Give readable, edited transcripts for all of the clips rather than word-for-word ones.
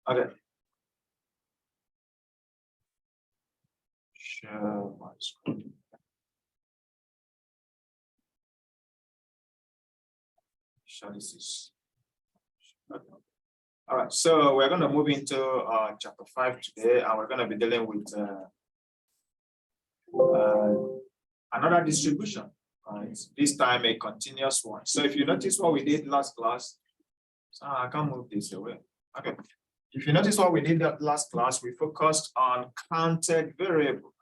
Okay. Share my screen. Share this. Okay. All right, so we're going to move into chapter 5 today, and we're going to be dealing with another distribution. Right? This time a continuous one. So if you notice what we did last class, I can't move this away. Okay. If you notice what we did that last class, we focused on counted variable.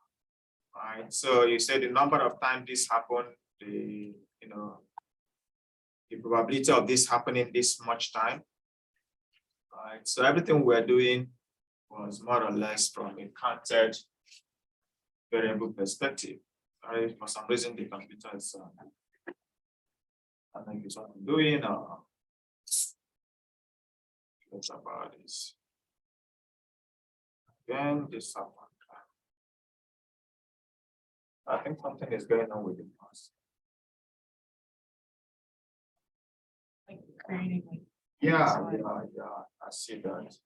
Right. So you said the number of times this happened, the probability of this happening this much time. Right. So everything we're doing was more or less from a counted variable perspective. Right. For some reason, the computer is I think it's what I'm doing. Let's about this. Again, this happened. I think something is going on with the mouse. Like creating like Yeah, I see that.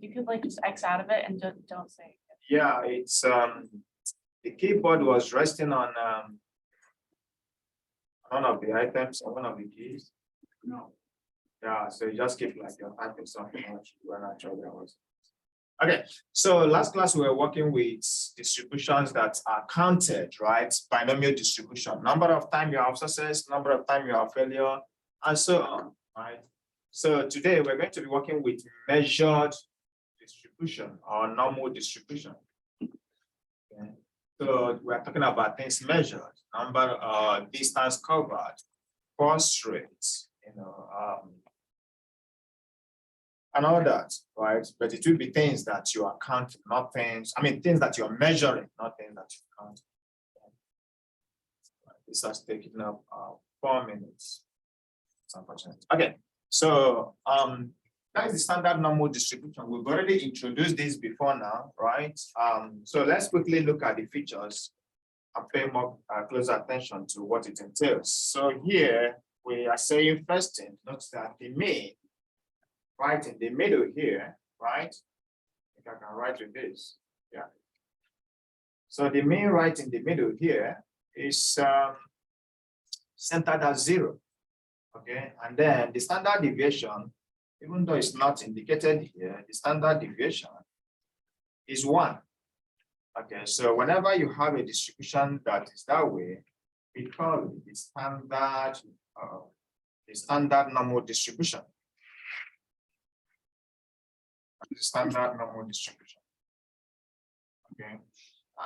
you could like just X out of it and don't say it. Yeah, it's the keyboard was resting on one of the items or one of the keys. No. Yeah, so you just keep like you're typing something when actually I was. Okay, so last class we were working with distributions that are counted, right? Binomial distribution, number of time you have success, number of time you have failure, and so on, right? So today we're going to be working with measured distribution or normal distribution. Okay. So we're talking about things measured, number, distance covered, course rates, and all that, right? But it will be things that you are counting, not things, things that you're measuring, not things that you count. This has taken up 4 minutes. It's unfortunate. Okay, so that is the standard normal distribution. We've already introduced this before now, right? So let's quickly look at the features and pay more close attention to what it entails. So here we are saying first thing, notice that the mean right in the middle here, right? I think I can write with this. Yeah. So the mean right in the middle here is centered at 0. Okay, and then the standard deviation, even though it's not indicated here, the standard deviation is 1. Okay, so whenever you have a distribution that is that way, we call it the standard normal distribution. The standard normal distribution. Okay,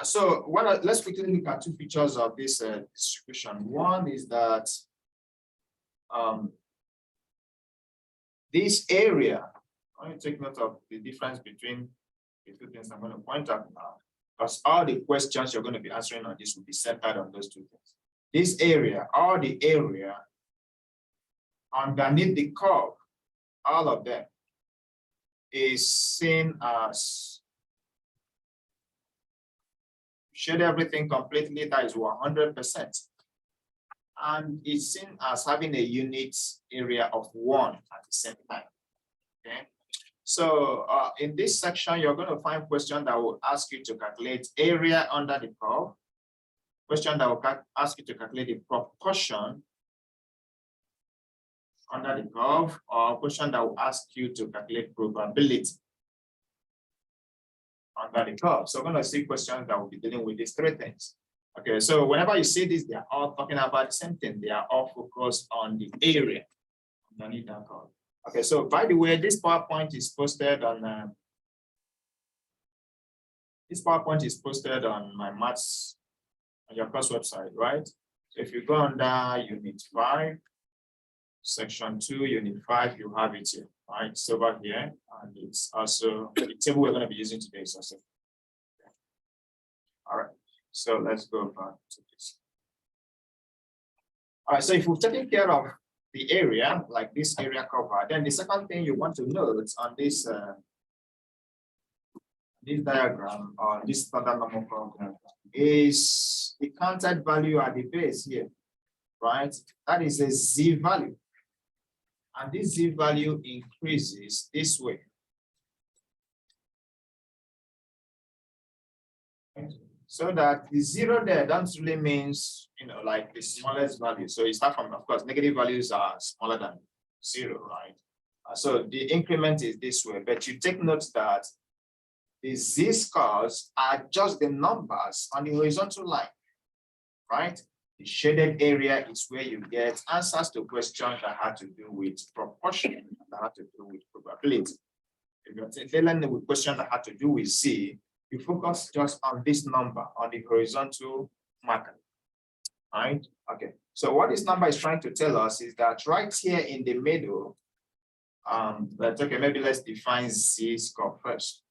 so let's quickly look at 2 features of this distribution. One is that this area, I want to take note of the difference between the 2 things I'm going to point out now, because all the questions you're going to be answering on this will be centered on those 2 things. This area, all the area underneath the curve, all of them, is seen as shade everything completely, that is 100%. And it's seen as having a unit area of 1 at the same time. Okay. So in this section, you're going to find questions that will ask you to calculate area under the curve, question that will ask you to calculate the proportion under the curve, or a question that will ask you to calculate probability under the curve. So we're going to see questions that will be dealing with these 3 things. Okay, so whenever you see this, they are all talking about the same thing. They are all focused on the area underneath that curve. Okay, so by the way, this PowerPoint is posted on my maths on your course website, right? So if you go under Unit 5, Section 2, Unit 5, you have it here, right? It's over here, and it's also the table we're going to be using today is also. Okay. All right, so let's go back to this. All right, so if we've taken care of the area, like this area covered, then the second thing you want to note on this this diagram or this standard normal curve is the counted value at the base here. right? That is a Z value. And this Z value increases this way. So that the zero there, that really means, like the smallest value. So you start from, of course, negative values are smaller than zero, right? So the increment is this way, but you take note that the z-scores are just the numbers on the horizontal line, right? The shaded area is where you get answers to questions that have to do with proportion, that have to do with probability. If you're dealing with questions that have to do with Z, you focus just on this number on the horizontal marker, right? Okay, so what this number is trying to tell us is that right here in the middle, okay, maybe let's define Z-score first.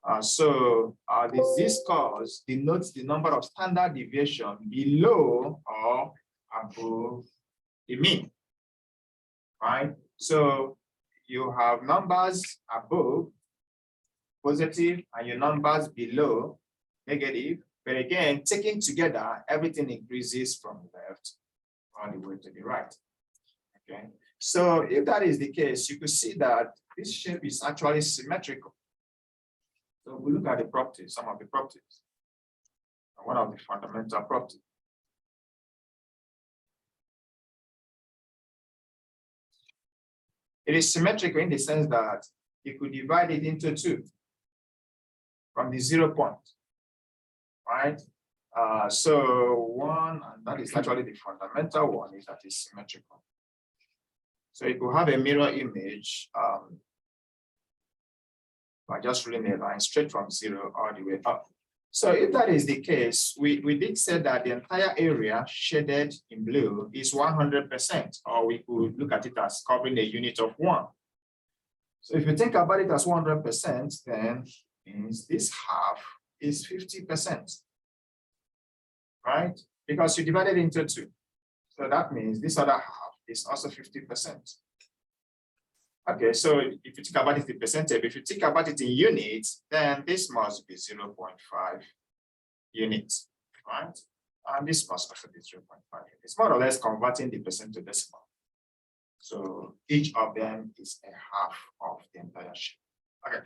The Z-scores denotes the number of standard deviation below or above the mean, right? So you have numbers above positive and your numbers below negative, but again, taken together, everything increases from left all the way to the right. Okay, so if that is the case, you could see that this shape is actually symmetrical. So we look at the properties, some of the properties. One of the fundamental properties. It is symmetrical in the sense that you could divide it into two from the 0 point, right? So one, and that is actually the fundamental one, is that is symmetrical. So you could have a mirror image by just reading a line straight from 0 all the way up. So if that is the case, we did say that the entire area shaded in blue is 100%, or we could look at it as covering a unit of 1. So if you think about it as 100%, then means this half is 50%, right? Because you divided into 2. So that means this other half is also 50%. Okay, so if you think about it in percentage, if you think about it in units, then this must be 0.5 units, right? And this must also be 0.5 units. More or less converting the percent to decimal. So each of them is a half of the entire shape. Okay,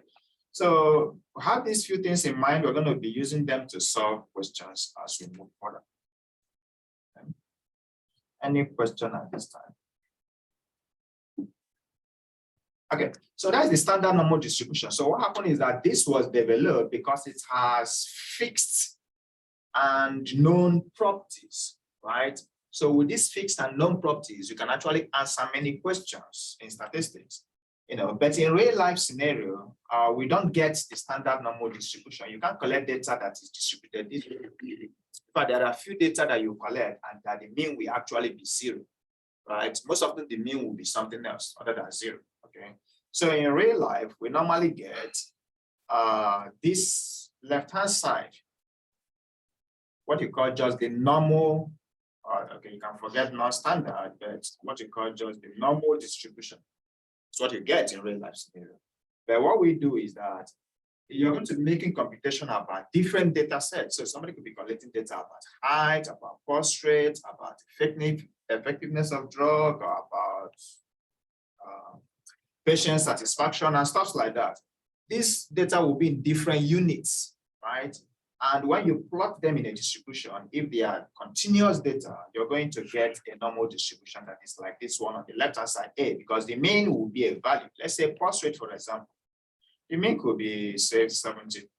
so have these few things in mind. We're going to be using them to solve questions as we move further. Okay. Any question at this time? Okay, so that's the standard normal distribution. So what happened is that this was developed because it has fixed and known properties, right? So with these fixed and known properties, you can actually answer many questions in statistics. But in real life scenario, we don't get the standard normal distribution. You can't collect data that is distributed differently. But there are a few data that you collect and that the mean will actually be 0, right? Most often the mean will be something else other than 0. Okay, so in real life, we normally get this left-hand side, what you call just the normal, okay, you can forget non-standard, but what you call just the normal distribution. It's what you get in real life scenario. But what we do is that you're going to be making computation about different data sets. So somebody could be collecting data about height, about pulse rate, about effectiveness of drug, or about patient satisfaction and stuff like that. This data will be in different units, right? And when you plot them in a distribution, if they are continuous data, you're going to get a normal distribution that is like this one on the left-hand side, A, because the mean will be a value. Let's say pulse rate, for example. The mean could be, say, 70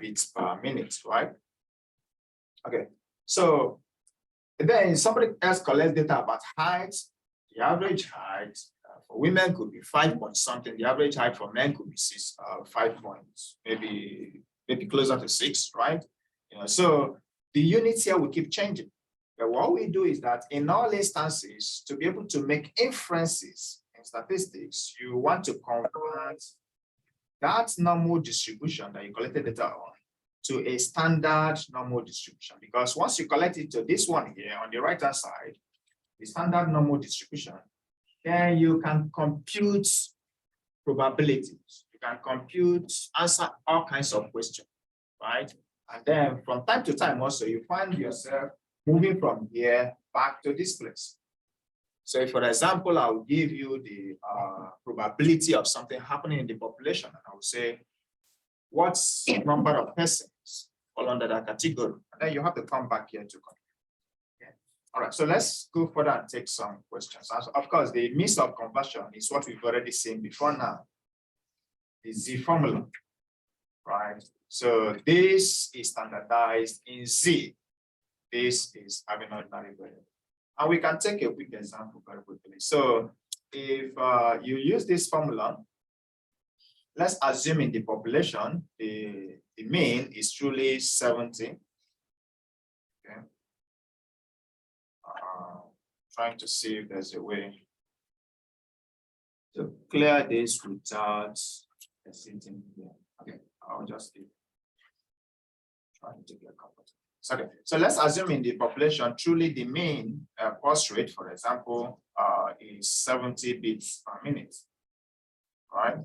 beats per minute, right? Okay, so then somebody else collects data about height. The average height for women could be 5 point something. The average height for men could be 5 points, maybe closer to 6, right? So the units here will keep changing. But what we do is that in all instances, to be able to make inferences in statistics, you want to convert that normal distribution that you collected data on to a standard normal distribution. Because once you collect it to this one here on the right-hand side, the standard normal distribution, then you can compute probabilities. You can compute, answer all kinds of questions, right? And then from time to time also, you find yourself moving from here back to this place. So if, for example, I'll give you the probability of something happening in the population, and I will say, what's the number of persons fall under that category? And then you have to come back here to compute. Okay. All right, so let's go further and take some questions. Of course, the means of conversion is what we've already seen before now, the Z formula, right? So this is standardized in Z. This is having ordinary variable. And we can take a quick example very quickly. So if you use this formula, let's assume in the population, the mean is truly 70. Okay. Trying to see if there's a way to clear this without sitting here. Okay, I'll just try to take a couple. Okay, so let's assume in the population, truly the mean pulse rate, for example, is 70 beats per minute, right?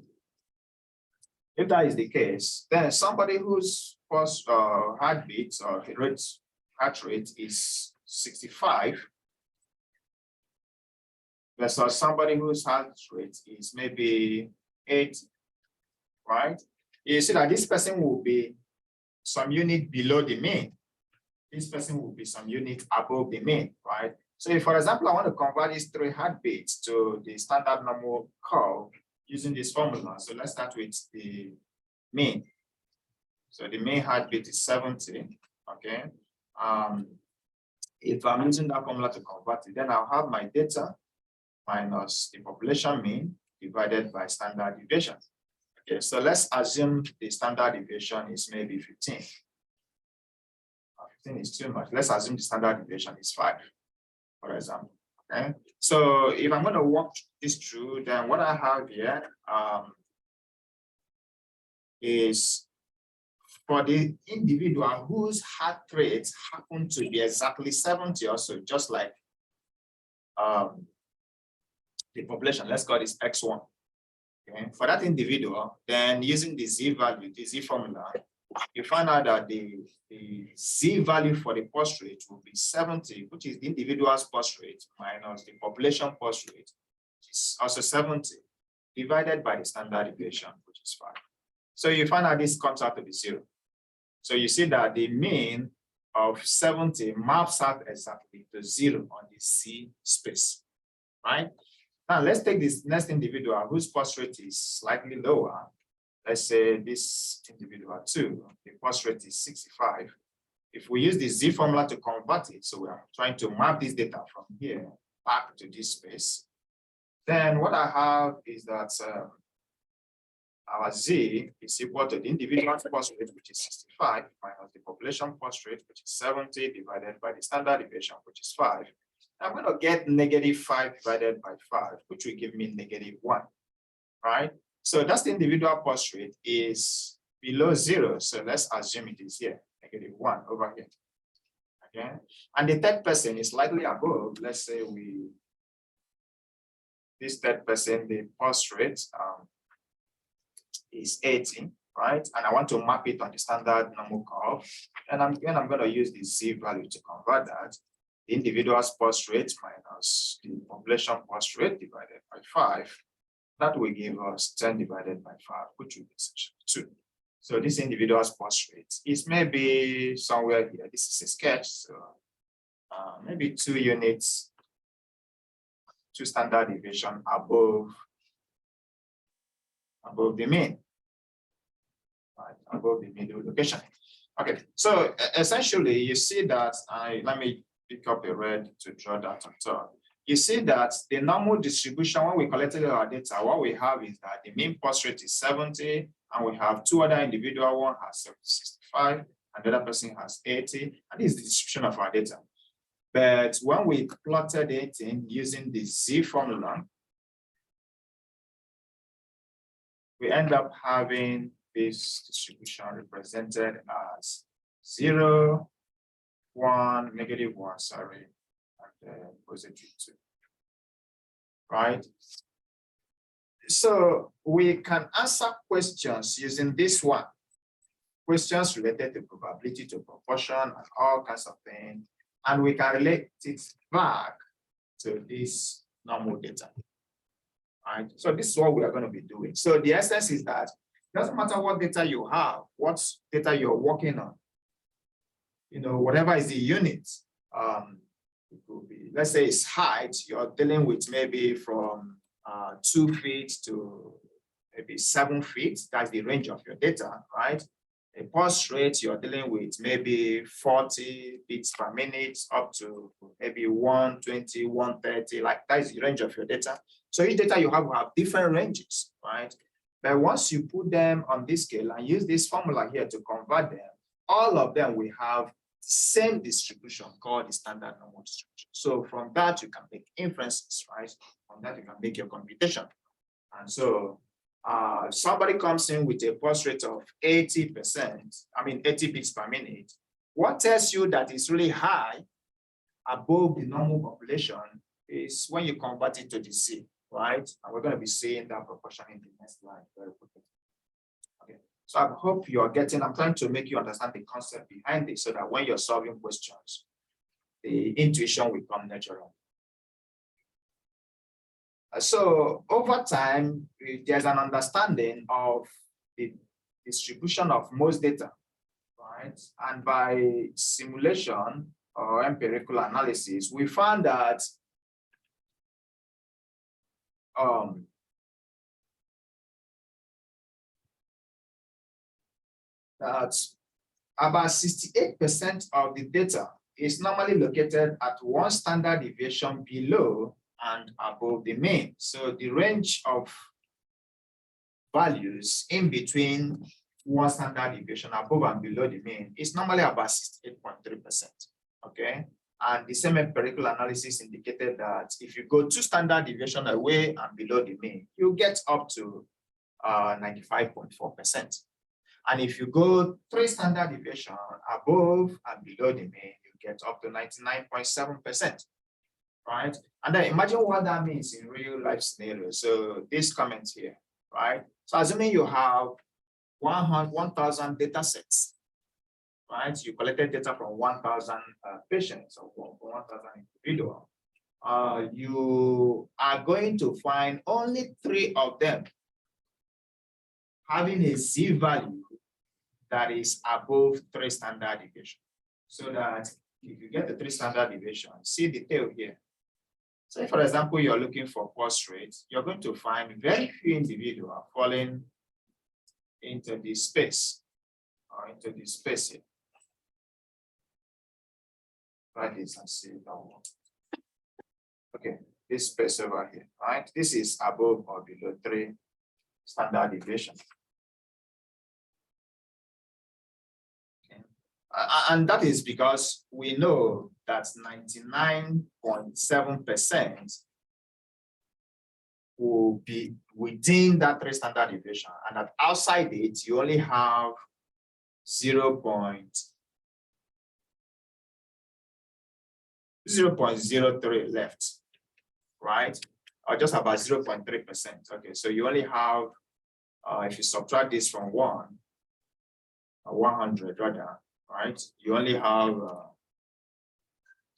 If that is the case, then somebody whose pulse heartbeat or heart rate is 65 versus somebody whose heart rate is maybe 80, right? You see that this person will be some unit below the mean. This person will be some unit above the mean, right? So if, for example, I want to convert these 3 heartbeats to the standard normal curve using this formula. So let's start with the mean. So the mean heartbeat is 70, okay? If I'm using that formula to convert it, then I'll have my data minus the population mean divided by standard deviation. Okay, so let's assume the standard deviation is maybe 15. 15 is too much. Let's assume the standard deviation is 5, for example. Okay, so if I'm going to walk this through, then what I have here is for the individual whose heart rate happen to be exactly 70 or so, just like the population, let's call this X1. Okay, for that individual, then using the Z value, the Z formula, you find out that the Z value for the pulse rate will be 70, which is the individual's pulse rate minus the population pulse rate, which is also 70, divided by the standard deviation, which is 5. So you find out this comes out to be 0. So you see that the mean of 70 maps out exactly to 0 on the Z space, right? Now let's take this next individual whose pulse rate is slightly lower. Let's say this individual too, the pulse rate is 65. If we use the Z formula to convert it, so we are trying to map this data from here back to this space, then what I have is that our Z is equal to the individual pulse rate, which is 65, minus the population pulse rate, which is 70, divided by the standard deviation, which is 5. I'm going to get -5 divided by 5, which will give me -1, right? So that's the individual pulse rate is below 0. So let's assume it is here, -1 over here. Okay. And the third person is slightly above. Let's say this third person, the pulse rate is 80, right? And I want to map it on the standard normal curve. And I'm going to use the Z value to convert that. The individual's pulse rate minus the population pulse rate divided by 5. That will give us 10 divided by 5, which will be essentially 2. So this individual's pulse rate is maybe somewhere here. This is a sketch, so maybe 2 units, 2 standard deviation above the mean, right? Above the middle location. Okay, so essentially you see that let me pick up a red to draw that on top. You see that the normal distribution, when we collected our data, what we have is that the mean pulse rate is 70, and we have 2 other individual, one has 65, and the other person has 80, and this is the distribution of our data. But when we plotted it in using the Z formula, we end up having this distribution represented as 0, 1, -1, sorry, and +2, right? So we can answer questions using this one, questions related to probability to proportion and all kinds of things. and we can relate it back to this normal data. Right? So this is what we are going to be doing. So the essence is that it doesn't matter what data you have, what data you're working on, whatever is the unit, it could be, let's say it's height, you're dealing with maybe from 2 feet to maybe 7 feet. That's the range of your data, right? A pulse rate, you're dealing with maybe 40 beats per minute up to maybe 120, 130, like that is the range of your data. So each data you have will have different ranges, right? But once you put them on this scale and use this formula here to convert them, all of them will have same distribution called the standard normal distribution. So from that, you can make inferences, right? From that, you can make your computation. And so somebody comes in with a pulse rate of 80%, 80 beats per minute. What tells you that it's really high above the normal population is when you convert it to the C, right? And we're going to be seeing that proportion in the next slide very quickly. Okay. So I hope I'm trying to make you understand the concept behind it so that when you're solving questions, the intuition will come natural. So over time, there's an understanding of the distribution of most data, right? And by simulation or empirical analysis, we found that about 68% of the data is normally located at one standard deviation below and above the mean. So the range of values in between one standard deviation above and below the mean is normally about 68.3%. Okay. And the same empirical analysis indicated that if you go 2 standard deviation away and below the mean, you get up to 95.4%. And if you go 3 standard deviation above and below the mean, you get up to 99.7%. Right? And then imagine what that means in real life scenarios. So this comment here, right? So assuming you have 1,000 data sets, right? You collected data from 1,000 patients or 1,000 individuals. You are going to find only 3 of them having a Z value that is above 3 standard deviation. So that if you get the 3 standard deviation, see the tail here. So if, for example, you're looking for pulse rates, you're going to find very few individuals falling into this space or into this space here. Like this and see that one. Okay, this space over here, right? This is above or below 3 standard deviation. And that is because we know that 99.7% will be within that 3 standard deviation, and that outside it, you only have 0.03 left, right? Or just about 0.3%. Okay, so you only have, if you subtract this from 100 rather, right? You only have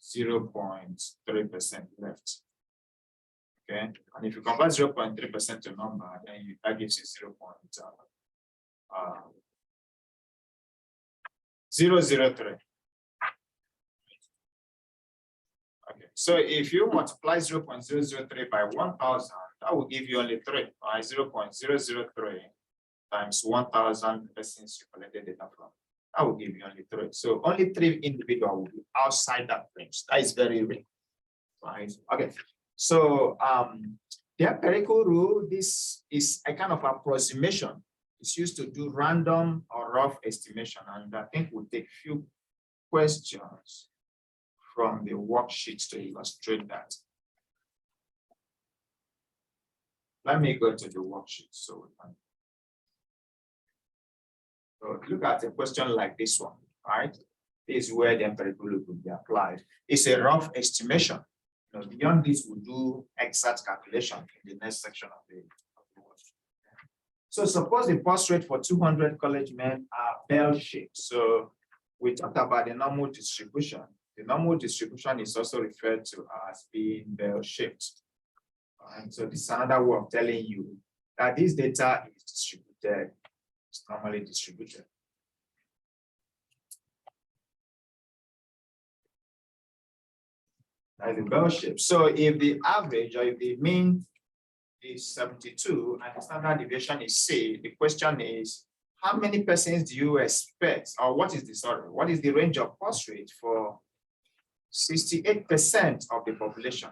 0.3% left. Okay, and if you convert 0.3% to number, then that gives you 0.003. Okay, so if you multiply 0.003 by 1,000, that will give you only 3, right? 0.003 times 1,000 persons you collected data from. That will give you only 3. So only 3 individuals will be outside that range. That is very rare, right? Okay. So the empirical rule, this is a kind of approximation. It's used to do random or rough estimation, and I think we'll take few questions from the worksheets to illustrate that. Let me go to the worksheet so we can. So look at a question like this one, right? This is where the empirical rule will be applied. It's a rough estimation. Beyond this, we'll do exact calculation in the next section of the worksheet. So suppose the pulse rate for 200 college men are bell-shaped. So we talked about the normal distribution. The normal distribution is also referred to as being bell-shaped. And so this is another way of telling you that this data is distributed, it's normally distributed. That is the bell shape. So if the average or if the mean is 72 and the standard deviation is C, the question is, how many persons do you expect, or what is the range of pulse rate for 68% of the population,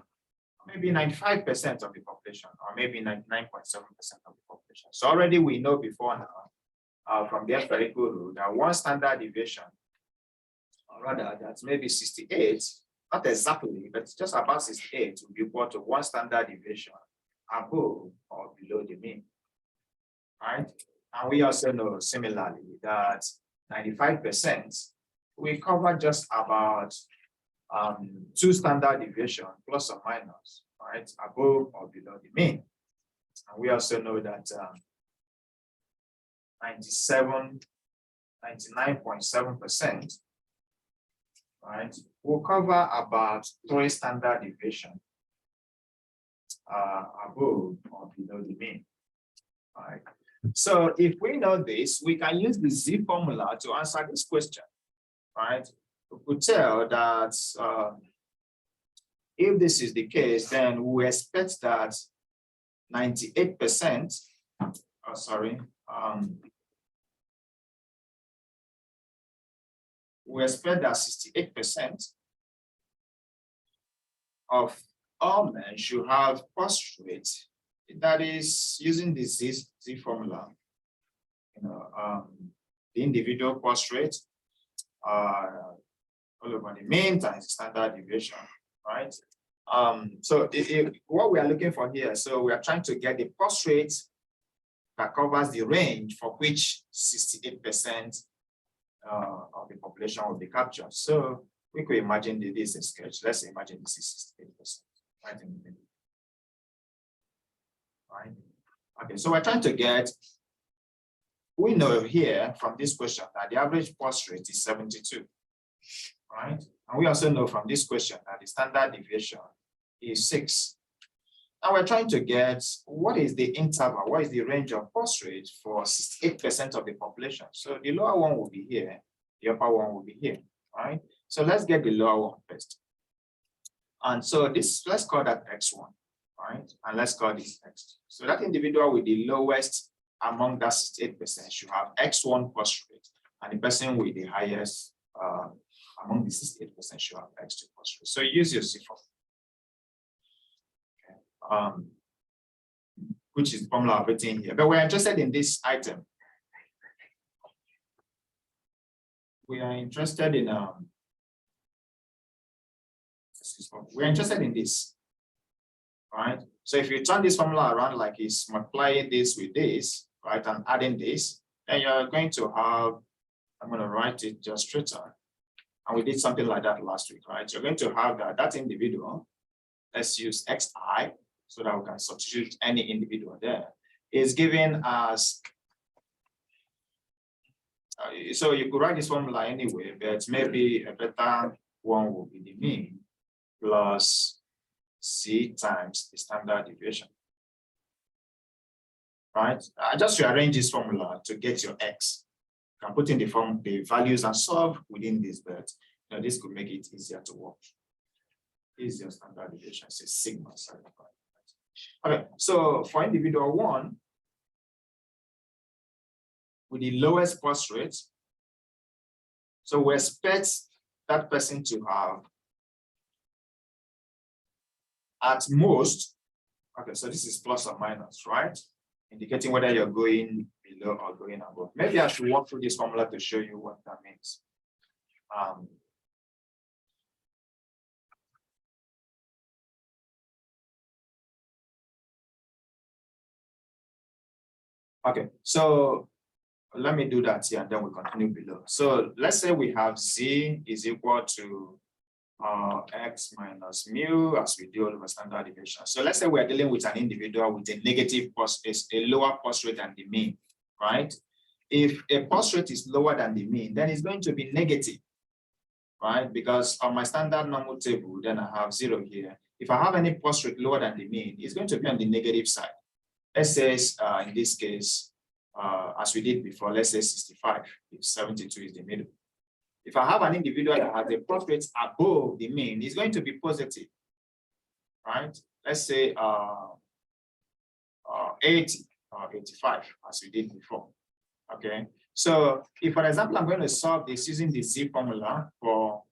maybe 95% of the population, or maybe 99.7% of the population? So already we know before now, from the empirical rule, that one standard deviation, or rather that's maybe 68, not exactly, but just about 68 will be equal to one standard deviation above or below the mean, right? And we also know similarly that 95% we cover just about 2 standard deviation plus or minus, right, above or below the mean. And we also know that 99.7%, right, will cover about 3 standard deviation above or below the mean, right? So if we know this, we can use the Z formula to answer this question, right? We could tell that if this is the case, then we expect that 98%, we expect that 68% of all men should have pulse rate that is using the Z formula. The individual pulse rate all over the mean times standard deviation, right? So what we are looking for here, so we are trying to get the pulse rate that covers the range for which 68% of the population will be captured. So we could imagine that this is a sketch. Let's imagine this is 68%, right in the middle. Right? Okay, so we're trying to get, we know here from this question that the average pulse rate is 72, right? And we also know from this question that the standard deviation is 6. Now we're trying to get what is the interval, what is the range of pulse rate for 68% of the population. So the lower one will be here, the upper one will be here, right? So let's get the lower one first. And so this, let's call that X1, right? And let's call this X2. So that individual with the lowest among that 68% should have X1 pulse rate, and the person with the highest among the 68% should have X2 pulse rate. So use your C formula. Which is the formula of written here. But we're interested in this item. We are interested in we're interested in this, right? So if you turn this formula around like it's multiplying this with this, right, and adding this, then you're going to have, I'm going to write it just straighter. And we did something like that last week, right? You're going to have that individual, let's use Xi, so that we can substitute any individual there, is given as, so you could write this formula anyway, but maybe a better one will be the mean plus Z times the standard deviation, right? I just rearrange this formula to get your X. You can put in the values and solve within this, but this could make it easier to work. Easier standard deviation, say sigma. Okay, so for individual 1, with the lowest pulse rate, so we expect that person to have at most, okay, so this is plus or minus, right? Indicating whether you're going below or going above. Maybe I should walk through this formula to show you what that means. Okay, so let me do that here and then we continue below. So let's say we have Z is equal to X minus mu as we do over standard deviation. So let's say we're dealing with an individual with a negative pulse, a lower pulse rate than the mean, right? If a pulse rate is lower than the mean, then it's going to be negative. right? Because on my standard normal table, then I have 0 here. If I have any post rate lower than the mean, it's going to be on the negative side. Let's say in this case, as we did before, let's say 65, if 72 is the middle. If I have an individual that has a post rate above the mean, it's going to be positive, right? Let's say 80 or 85, as we did before. Okay, so if, for example, I'm going to solve this using the Z formula for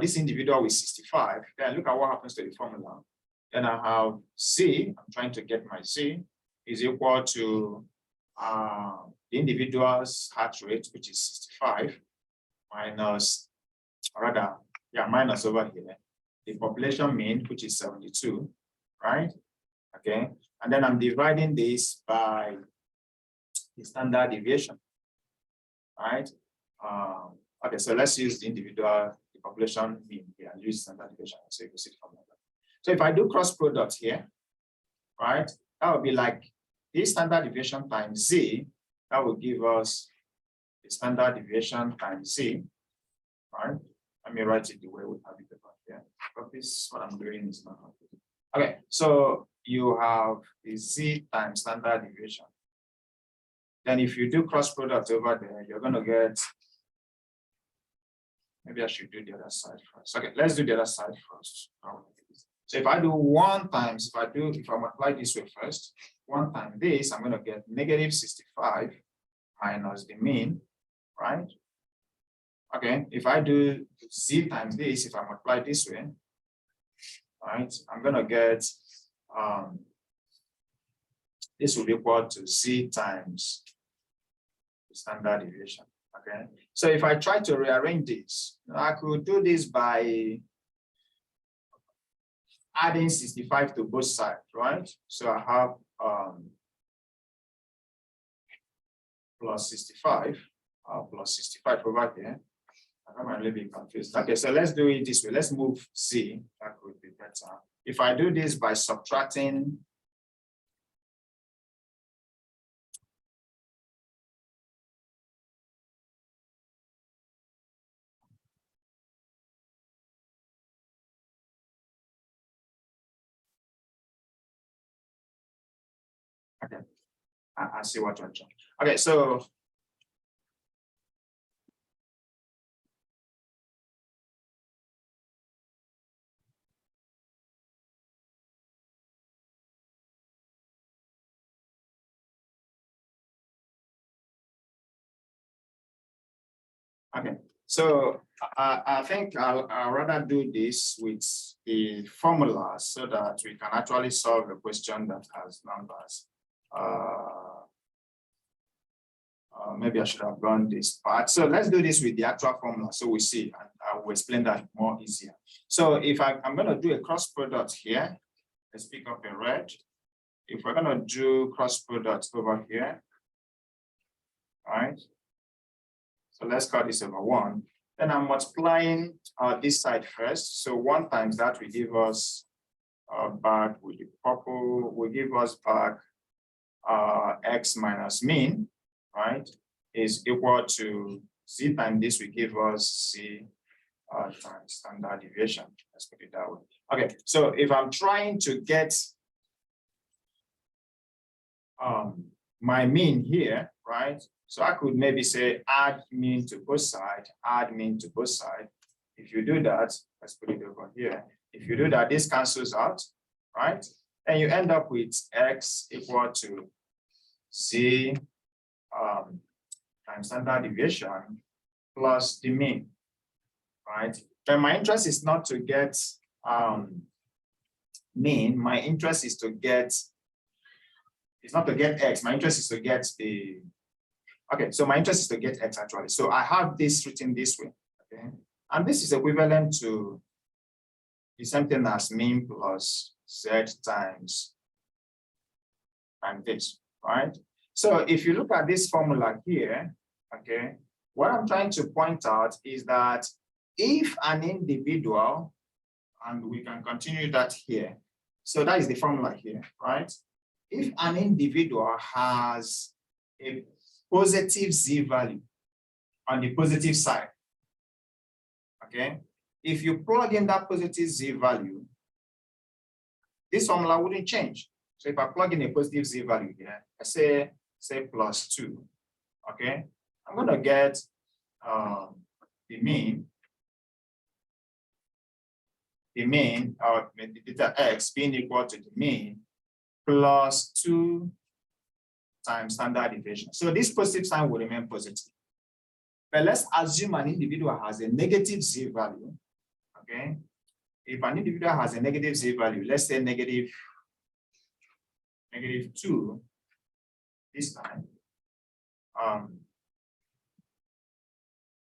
this individual with 65, then look at what happens to the formula. Then I have Z, I'm trying to get my Z, is equal to the individual's heart rate, which is 65, minus, minus over here, the population mean, which is 72, right? Okay, and then I'm dividing this by the standard deviation, right? Okay, so let's use the individual, the population mean here, and use standard deviation, so you can see it from that. So if I do cross product here, right, that would be like this standard deviation times Z, that will give us the standard deviation times Z, right? Let me write it the way we have it over here. But this, what I'm doing is not okay. Okay, so you have the Z times standard deviation. Then if you do cross product over there, you're going to get, maybe I should do the other side first. Okay, let's do the other side first. So if I do 1 times, if I multiply this way first, 1 times this, I'm going to get negative 65 minus the mean, right? Okay, if I do Z times this, if I multiply this way, right, I'm going to get, this will be equal to Z times the standard deviation, okay? So if I try to rearrange this, I could do this by adding 65 to both sides, right? So I have plus 65 over here. I'm a little bit confused. Okay, so let's do it this way. Let's move Z. That would be better. If I do this by subtracting, okay, I see what you're doing. Okay, so okay, so I think I'll rather do this with the formula so that we can actually solve a question that has numbers. Maybe I should have done this part. So let's do this with the actual formula so we see, and I will explain that more easier. So if I'm going to do a cross product here, let's pick up a red. If we're going to do cross product over here, all right? So let's call this over 1. Then I'm multiplying this side first. So 1 times that will give us back with the purple, will give us back x minus mean, right, is equal to Z times this will give us Z times standard deviation. Let's put it that way. Okay, so if I'm trying to get my mean here, right? So I could maybe say add mean to both sides, add mean to both sides. If you do that, let's put it over here. If you do that, this cancels out, right? And you end up with x equal to Z times standard deviation plus the mean, right? Then my interest is not to get mean. My interest is to get, it's not to get x. My interest is to get the, okay, so my interest is to get x actually. So I have this written this way, okay? And this is equivalent to the same thing as mean plus Z times this, right? So if you look at this formula here, okay, what I'm trying to point out is that if an individual, and we can continue that here, so that is the formula here, right? If an individual has a positive Z value on the positive side, Okay. If you plug in that positive z value, this formula wouldn't change. So if I plug in a positive z value here, I say +2. Okay, I'm going to get the mean or the theta x being equal to the mean plus 2 times standard deviation. So this positive sign will remain positive. But let's assume an individual has a negative z value. Okay, if an individual has a negative z value, let's say negative 2 this time.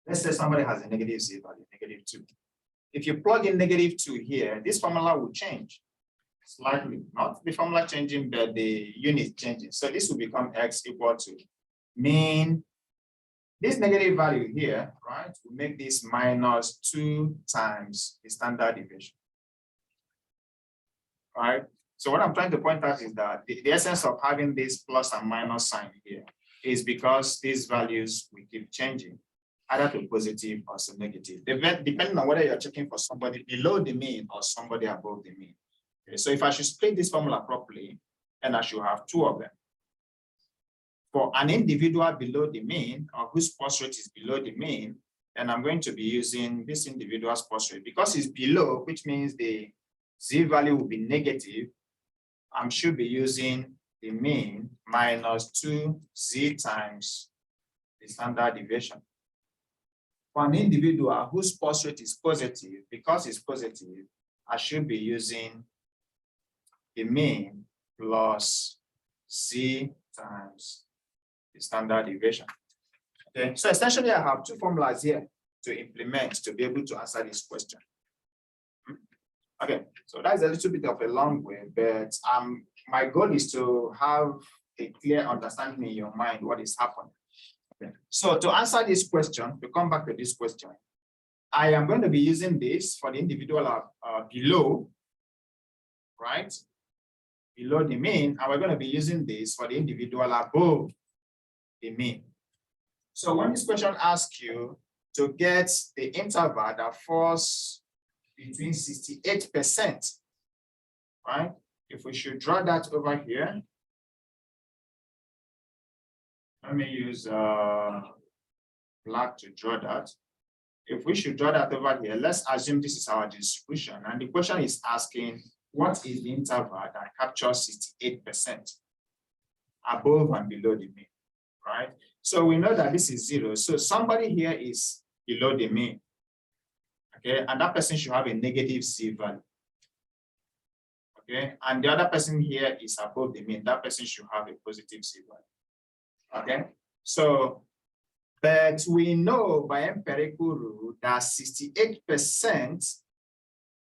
Let's say somebody has a negative z value, -2. If you plug in -2 here, this formula will change slightly, not the formula changing, but the unit changing. So this will become x equal to mean. This negative value here, right, will make this -2 times the standard deviation. Right? So what I'm trying to point out is that the essence of having this plus and minus sign here is because these values will keep changing, either to positive or to negative, depending on whether you're checking for somebody below the mean or somebody above the mean. Okay, so if I should split this formula properly, then I should have 2 of them. For an individual below the mean, or whose pulse rate is below the mean, then I'm going to be using this individual's pulse rate. Because it's below, which means the z value will be negative, I should be using the mean minus 2z times the standard deviation. For an individual whose pulse rate is positive, because it's positive, I should be using the mean plus z times the standard deviation. Okay, so essentially I have 2 formulas here to implement to be able to answer this question. Okay, so that's a little bit of a long way, but my goal is to have a clear understanding in your mind what is happening. Okay. So to answer this question, to come back to this question, I am going to be using this for the individual below, right? Below the mean, and we're going to be using this for the individual above the mean. So when this question asks you to get the interval that falls between 68%, right? If we should draw that over here, let me use black to draw that. If we should draw that over here, let's assume this is our distribution, and the question is asking, what is the interval that captures 68% above and below the mean, right? So we know that this is 0. So somebody here is below the mean. Okay, and that person should have a negative z value. Okay, and the other person here is above the mean. That person should have a positive z value. Okay, so, but we know by empirical rule that 68%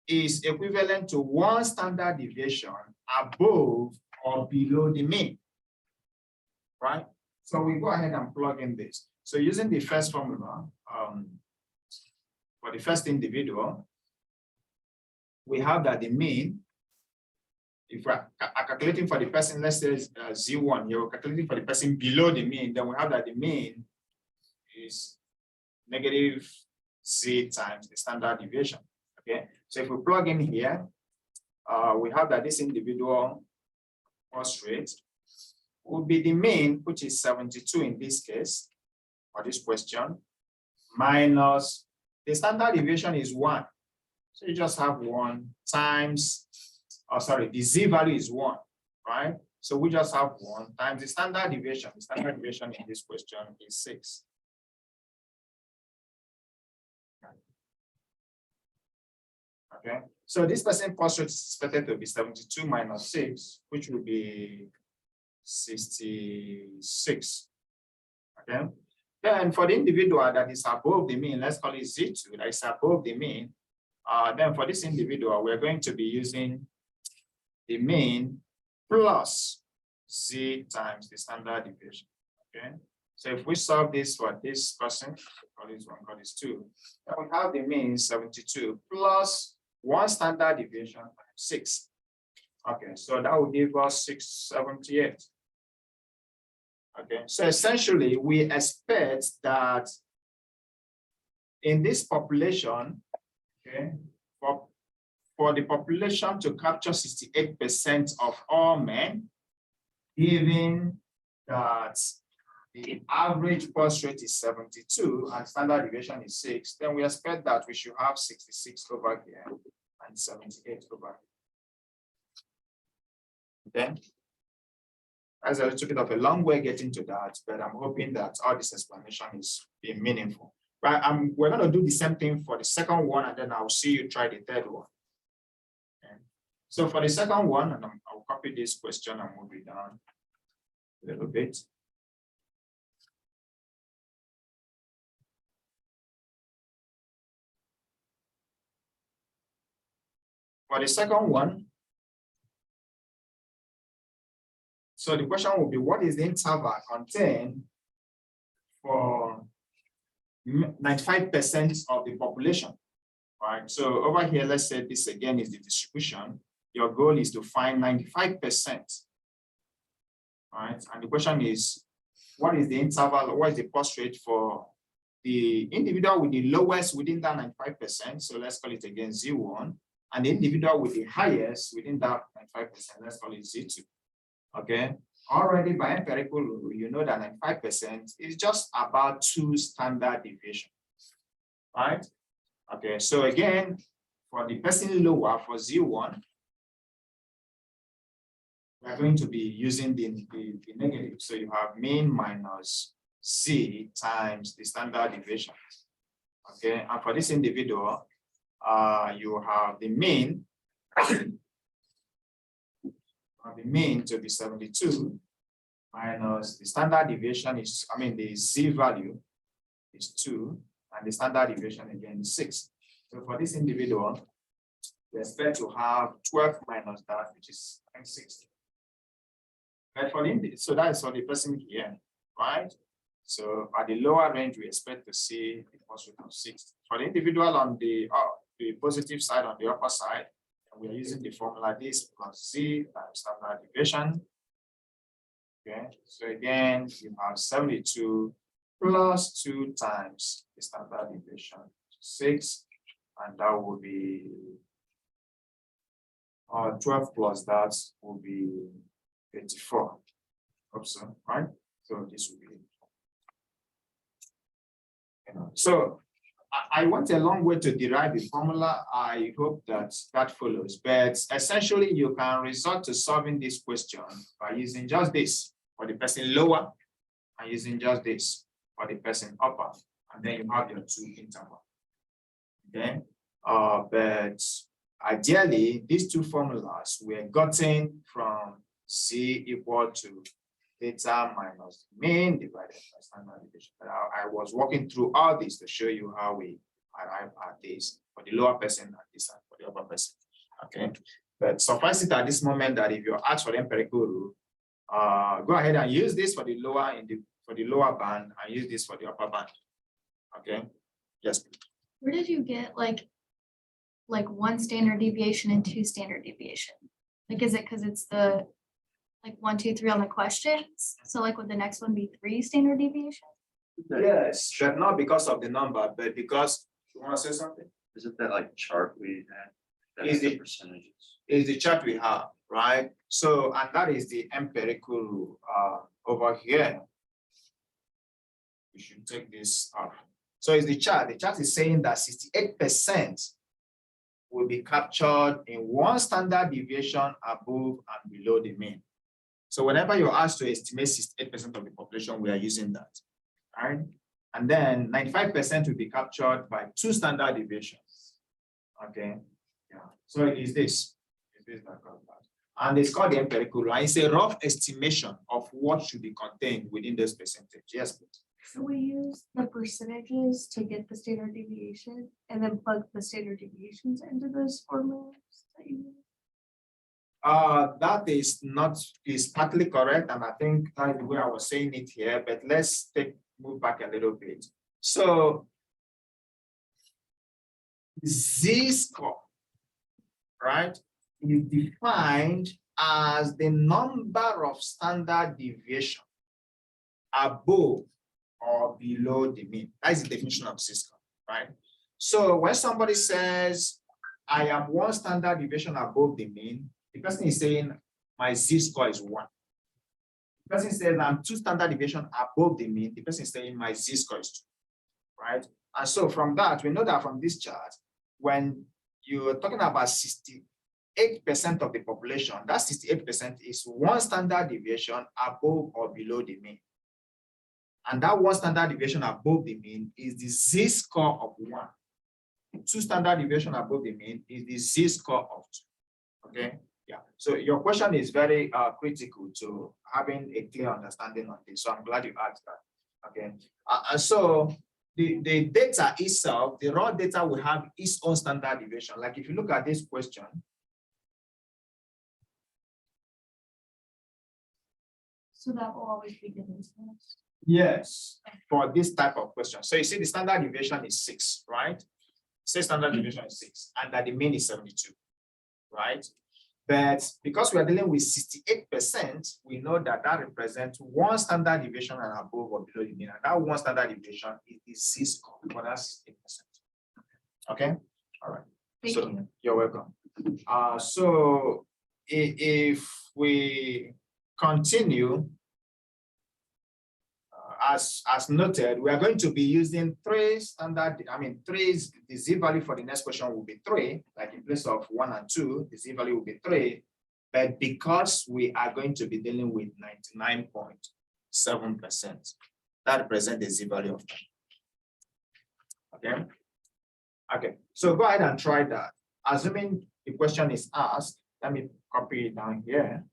is equivalent to 1 standard deviation above or below the mean, right? So we go ahead and plug in this. So using the first formula, for the first individual, we have that the mean, if we're calculating for the person, let's say Z1, you're calculating for the person below the mean, then we have that the mean is negative z times the standard deviation. Okay, so if we plug in here, we have that this individual pulse rate would be the mean, which is 72 in this case, for this question, minus the standard deviation is 1. So you just have 1 times, the z value is 1, right? So we just have 1 times the standard deviation. The standard deviation in this question is 6. Okay, so this person pulse rate is expected to be 72 minus 6, which will be 66. Okay, then for the individual that is above the mean, let's call it Z2, that is above the mean. Then for this individual, we're going to be using the mean plus z times the standard deviation. Okay, so if we solve this for this person, call this 1, call this 2, then we have the mean 72 plus 1 standard deviation, 6. Okay, so that will give us 678. Okay, so essentially we expect that in this population, okay, for the population to capture 68% of all men, given that the average birth rate is 72 and standard deviation is 6, then we expect that we should have 66 over here and 78 over here. Okay. That's a little bit of a long way getting to that, but I'm hoping that all this explanation is being meaningful. Right, we're going to do the same thing for the second one, and then I'll see you try the third one. Okay. So for the second one, and I'll copy this question and move it down a little bit. For the second one, so the question will be, what is the interval contained for 95% of the population? Right. So over here, let's say this again is the distribution. Your goal is to find 95%. Right. And the question is, what is the interval, what is the birth rate for the individual with the lowest within that 95%? So let's call it again Z1. And the individual with the highest within that 95%, let's call it Z2. Okay. Already by empirical rule, you know that 95% is just about 2 standard deviations. Right? Okay. So again, for the person lower, for Z1, we are going to be using the negative. So you have mean minus Z times the standard deviation. Okay. And for this individual, you have the mean. The mean to be 72 minus the standard deviation is, the Z value is 2, and the standard deviation again is 6. So for this individual, we expect to have 12 minus that, which is 60. But for the, so that is for the person here, right? So at the lower range, we expect to see the birth rate of 6. For the individual on the positive side, on the upper side, we are using the formula this plus Z times standard deviation. Okay, so again, you have 72 plus 2 times the standard deviation, 6, and that will be 12 plus that will be 84. Hope so, right? So this will be, so I went a long way to derive the formula. I hope that that follows, but essentially you can resort to solving this question by using just this for the person lower and using just this for the person upper, and then you have your 2 intervals. Okay, but ideally these 2 formulas were gotten from Z equal to theta minus mean divided by standard deviation. But I was walking through all this to show you how we arrive at this for the lower person and this and for the upper person. Okay, but suffice it at this moment that if you're asked for the empirical rule, go ahead and use this for the lower band and use this for the upper band. Okay, yes. Where did you get like 1 standard deviation and 2 standard deviation? Like, is it because it's the like 1, 2, 3 on the questions? So like would the next one be 3 standard deviations? Yes, but not because of the number, but because you want to say something? Isn't that like chart we had? That Is has the it- percentages? Is the chart we have, right? So, and that is the empirical rule over here. We should take this off. So it's the chart. The chart is saying that 68% will be captured in 1 standard deviation above and below the mean. So whenever you're asked to estimate 68% of the population, we are using that, right? And then 95% will be captured by 2 standard deviations. Okay, yeah. So it is this. It is that. And it's called the empirical rule. It's a rough estimation of what should be contained within this percentage. Yes, please. So we use the percentages to get the standard deviation and then plug the standard deviations into those formulas that you use? That is partly correct, and I think that is the way I was saying it here, but let's move back a little bit. So Z-score, right, is defined as the number of standard deviation above or below the mean. That is the definition of Z-score. right? So when somebody says, I am one standard deviation above the mean, the person is saying my z-score is 1. The person says I'm 2 standard deviation above the mean, the person is saying my z-score is 2, right? And so from that, we know that from this chart, when you're talking about 68% of the population, that 68% is 1 standard deviation above or below the mean. And that 1 standard deviation above the mean is the z-score of 1. 2 standard deviation above the mean is the z-score of 2. Okay, yeah. So your question is very critical to having a clear understanding on this. So I'm glad you asked that. Okay, and so the data itself, the raw data will have its own standard deviation. Like if you look at this question, So that will always be given to us. yes, for this type of question. So you see the standard deviation is 6, right? Say standard deviation is 6, and that the mean is 72, right? But because we are dealing with 68%, we know that that represents 1 standard deviation and above or below the mean. And that 1 standard deviation is the z-score, but that's 8%. Okay, all right. Thank So you. you're welcome. So if we continue, as noted, we are going to be using 3 standard, 3 is the z-value for the next question will be 3, like in place of 1 and 2, the z-value will be 3. But because we are going to be dealing with 99.7%, that represents the z-value of 10. Okay. Okay, so go ahead and try that. Assuming the question is asked, let me copy it down here.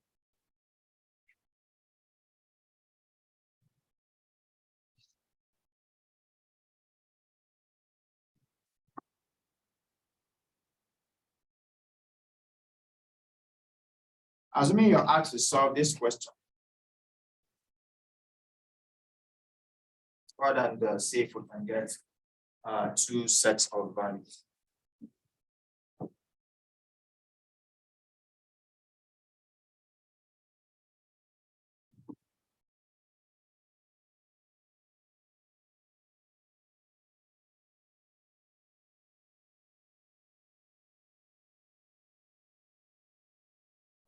Assuming you're asked to solve this question, go ahead and see if we can get 2 sets of values.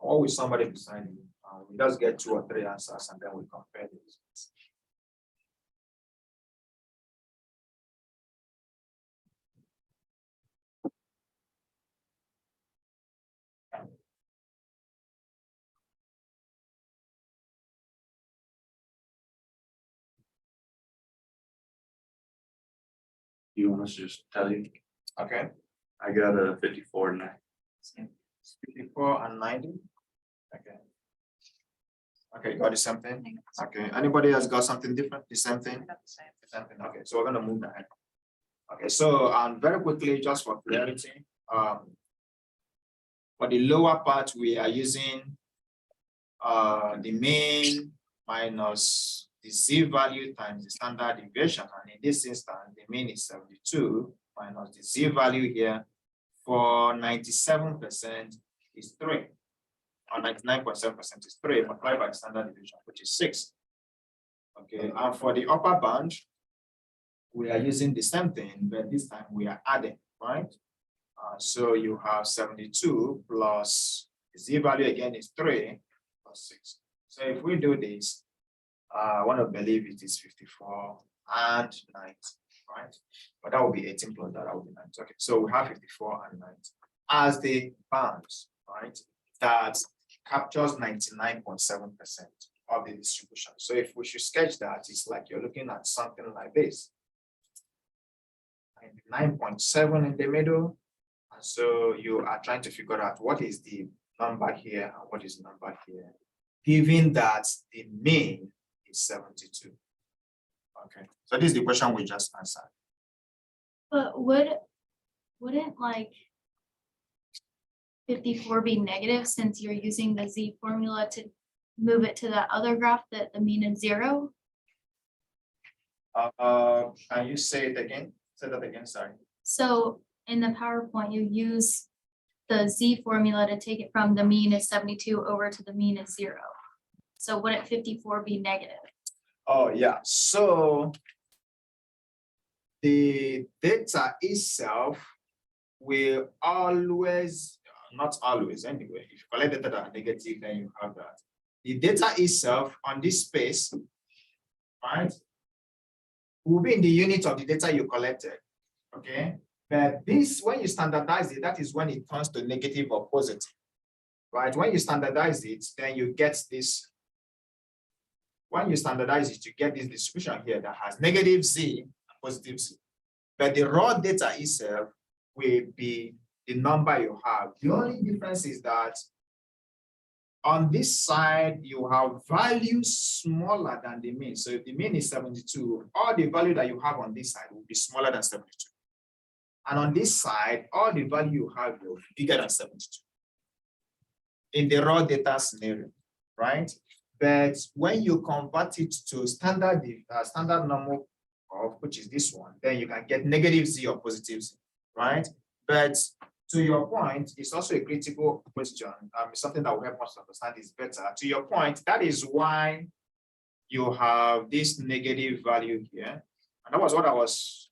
Always somebody beside you. We just get 2 or 3 answers and then we compare these. You want us to just tell you? Okay, I got a 54 and 9. 54 and 90. Okay. Okay, got the same thing. Okay, anybody else got something different? The same I thing? got the same. The same thing. Okay, so we're gonna move ahead. Okay, so very quickly, just for clarity, for the lower part, we are using the mean minus the z-value times the standard deviation. And in this instance, the mean is 72 minus the z-value here for 97% is 3. Or 99.7% is 3 multiplied by the standard deviation, which is 6. Okay, and for the upper bound, we are using the same thing, but this time we are adding, right? So you have 72 plus the z-value again is 3 plus 6. So if we do this, I want to believe it is 54 and 90, right? But that will be 18 plus that will be 90. Okay, so we have 54 and 90 as the bounds, right? That captures 99.7% of the distribution. So if we should sketch that, it's like you're looking at something like this. 99.7 in the middle. And so you are trying to figure out what is the number here and what is the number here, given that the mean is 72. Okay, so this is the question we just answered. But wouldn't like 54 be negative since you're using the z formula to move it to that other graph that the mean is 0? Can you say it again? Say that again, sorry. So in the PowerPoint, you use the z formula to take it from the mean is 72 over to the mean is 0. So wouldn't 54 be negative? Oh, yeah. So the data itself will always, not always anyway, if you collect data that are negative, then you have that. The data itself on this space, right, will be in the unit of the data you collected, okay? But this, when you standardize it, that is when it turns to negative or positive, right? When you standardize it, then you get this. When you standardize it, you get this distribution here that has negative Z and positive Z. But the raw data itself will be the number you have. The only difference is that on this side, you have values smaller than the mean. So if the mean is 72, all the value that you have on this side will be smaller than 72. And on this side, all the value you have will be bigger than 72 in the raw data scenario, right? But when you convert it to standard normal of, which is this one, then you can get negative Z or positive Z, right? But to your point, it's also a critical question. Something that will help us understand this better. To your point, that is why you have this negative value here. And that was what I was,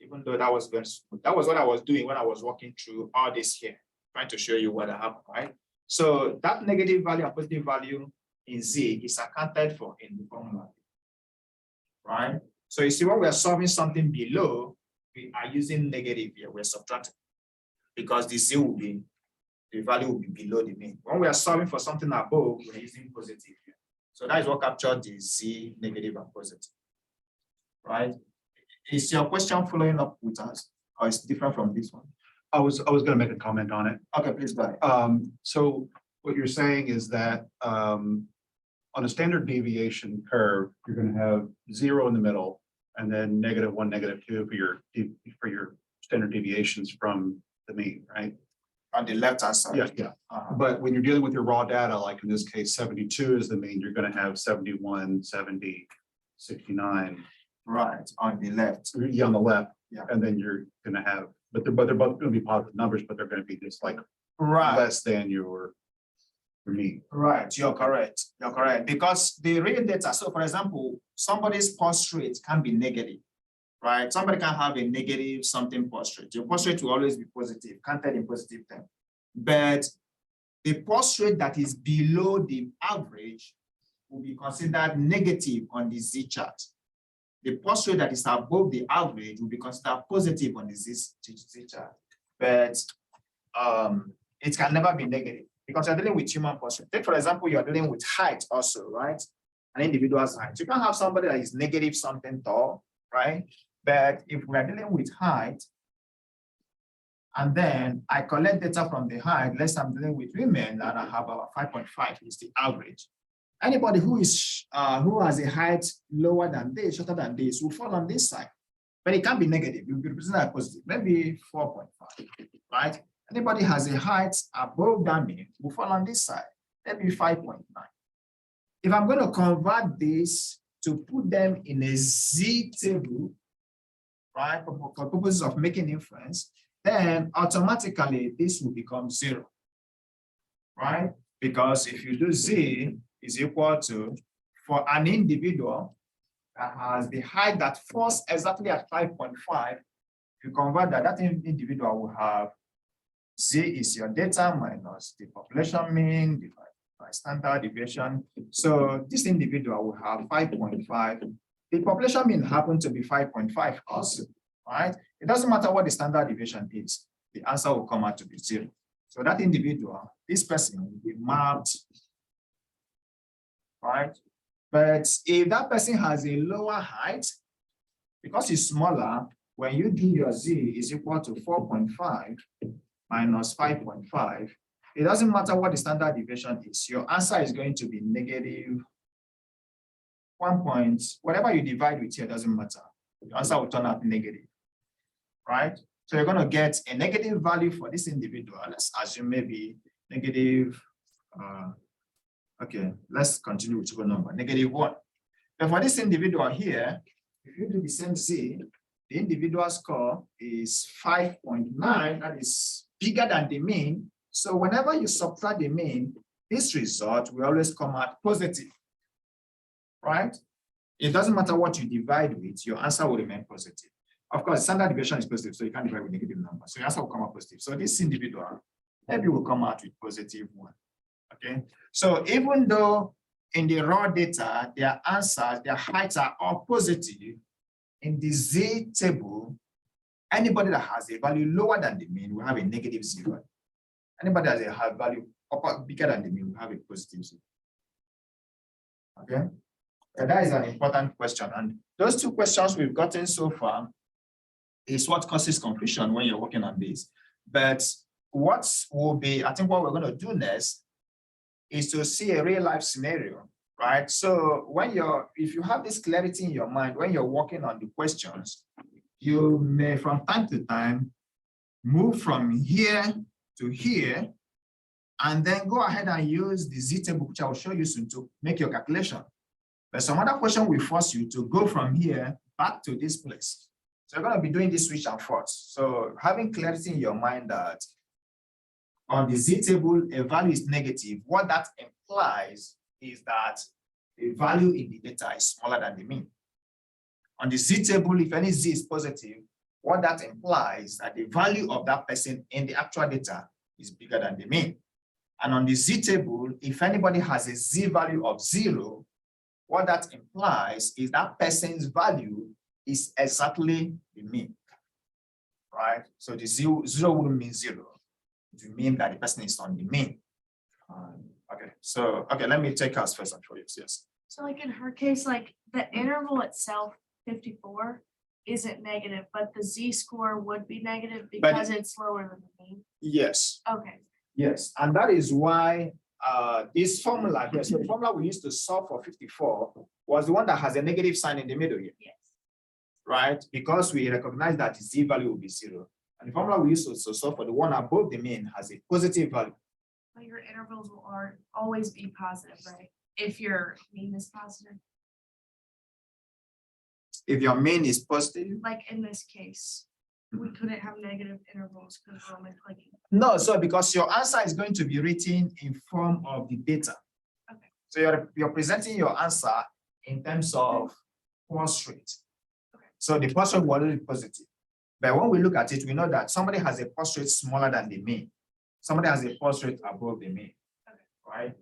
even though that was very smooth, that was what I was doing when I was walking through all this here, trying to show you what happened, right? So that negative value and positive value in Z is accounted for in the formula, right? So you see, when we are solving something below, we are using negative here, we're subtracting, because the Z will be, the value will be below the mean. When we are solving for something above, we're using positive here. So that is what captured the Z, negative and positive, right? Is your question following up with us, or is it different from this one? I was going to make a comment on it. Okay, please go ahead. So what you're saying is that on a standard deviation curve, you're going to have 0 in the middle, and then -1, -2 for your standard deviations from the mean, right? On the left-hand side. Yeah. But when you're dealing with your raw data, like in this case, 72 is the mean, you're going to have 71, 70, 69. Right, on the left. Yeah, on the left. Yeah. And then you're going to have, but they're both going to be positive numbers, but they're going to be just like Right. less than your mean. Right, you're correct. You're correct. Because the real data, so for example, somebody's pulse rate can be negative, right? Somebody can have a negative something pulse rate. Your pulse rate will always be positive, counted in positive terms. But the pulse rate that is below the average will be considered negative on the Z chart. The pulse rate that is above the average will be considered positive on the Z chart. But it can never be negative, because you're dealing with human pulse rate. Take, for example, you're dealing with height also, right? An individual's height. You can have somebody that is negative something tall, right? But if we're dealing with height, and then I collect data from the height, let's say I'm dealing with women, and I have about 5.5 is the average. Anybody who is who has a height lower than this, shorter than this, will fall on this side. But it can be negative. It will be represented as positive, maybe 4.5, right? Anybody has a height above that mean will fall on this side, maybe 5.9. If I'm going to convert this to put them in a Z table, right, for purposes of making inference, then automatically this will become 0, right? Because if you do Z is equal to, for an individual that has the height that falls exactly at 5.5, if you convert that, that individual will have Z is your data minus the population mean divided by standard deviation. So this individual will have 5.5. The population mean happens to be 5.5 also, right? It doesn't matter what the standard deviation is, the answer will come out to be 0. So that individual, this person will be mapped, right? But if that person has a lower height, because it's smaller, when you do your Z is equal to 4.5 minus 5.5, it doesn't matter what the standard deviation is. Your answer is going to be negative 1 point, whatever you divide with here doesn't matter. The answer will turn out negative, right? So you're going to get a negative value for this individual. Let's assume maybe negative, okay, let's continue with your number, -1. But for this individual here, if you do the same Z, the individual score is 5.9, that is bigger than the mean. So whenever you subtract the mean, this result will always come out positive, right? It doesn't matter what you divide with, your answer will remain positive. Of course, standard deviation is positive, so you can't divide with negative number. So your answer will come out positive. So this individual maybe will come out with +1. Okay. So even though in the raw data, their answers, their heights are all positive, in the Z table, anybody that has a value lower than the mean will have a -0. Anybody that has a high value bigger than the mean will have a +0. Okay. That is an important question. And those two questions we've gotten so far is what causes confusion when you're working on this. But what will be, I think what we're going to do next is to see a real life scenario, right? So when if you have this clarity in your mind, when you're working on the questions, you may from time to time move from here to here, and then go ahead and use the Z table, which I will show you soon, to make your calculation. But some other question will force you to go from here back to this place. So you're going to be doing this switch and forth. So having clarity in your mind that on the Z table, a value is negative, what that implies is that the value in the data is smaller than the mean. On the Z table, if any Z is positive, what that implies that the value of that person in the actual data is bigger than the mean. And on the Z table, if anybody has a Z value of 0, what that implies is that person's value is exactly the mean, right? So the zero wouldn't mean 0. It will mean that the person is on the mean. Okay, so, okay, let me take us first and show you, yes. So like in her case, like the interval itself, 54, isn't negative, but the Z-score would be negative because it's lower than the mean. Yes. Okay. Yes, and that is why this formula here, so the formula we used to solve for 54 was the one that has a negative sign in the middle here. Yes. Right? Because we recognize that the Z value will be 0. And the formula we used to solve for the one above the mean has a positive value. But your intervals will always be positive, right? If your mean is positive. If your mean is positive. Like in this case, we couldn't have negative intervals because we're only clicking. No, so because your answer is going to be written in form of the data. Okay. So you're presenting your answer in terms of pulse rate. Okay. So the pulse rate will already be positive. But when we look at it, we know that somebody has a pulse rate smaller than the mean. Somebody has a pulse rate above the mean. Okay. Right?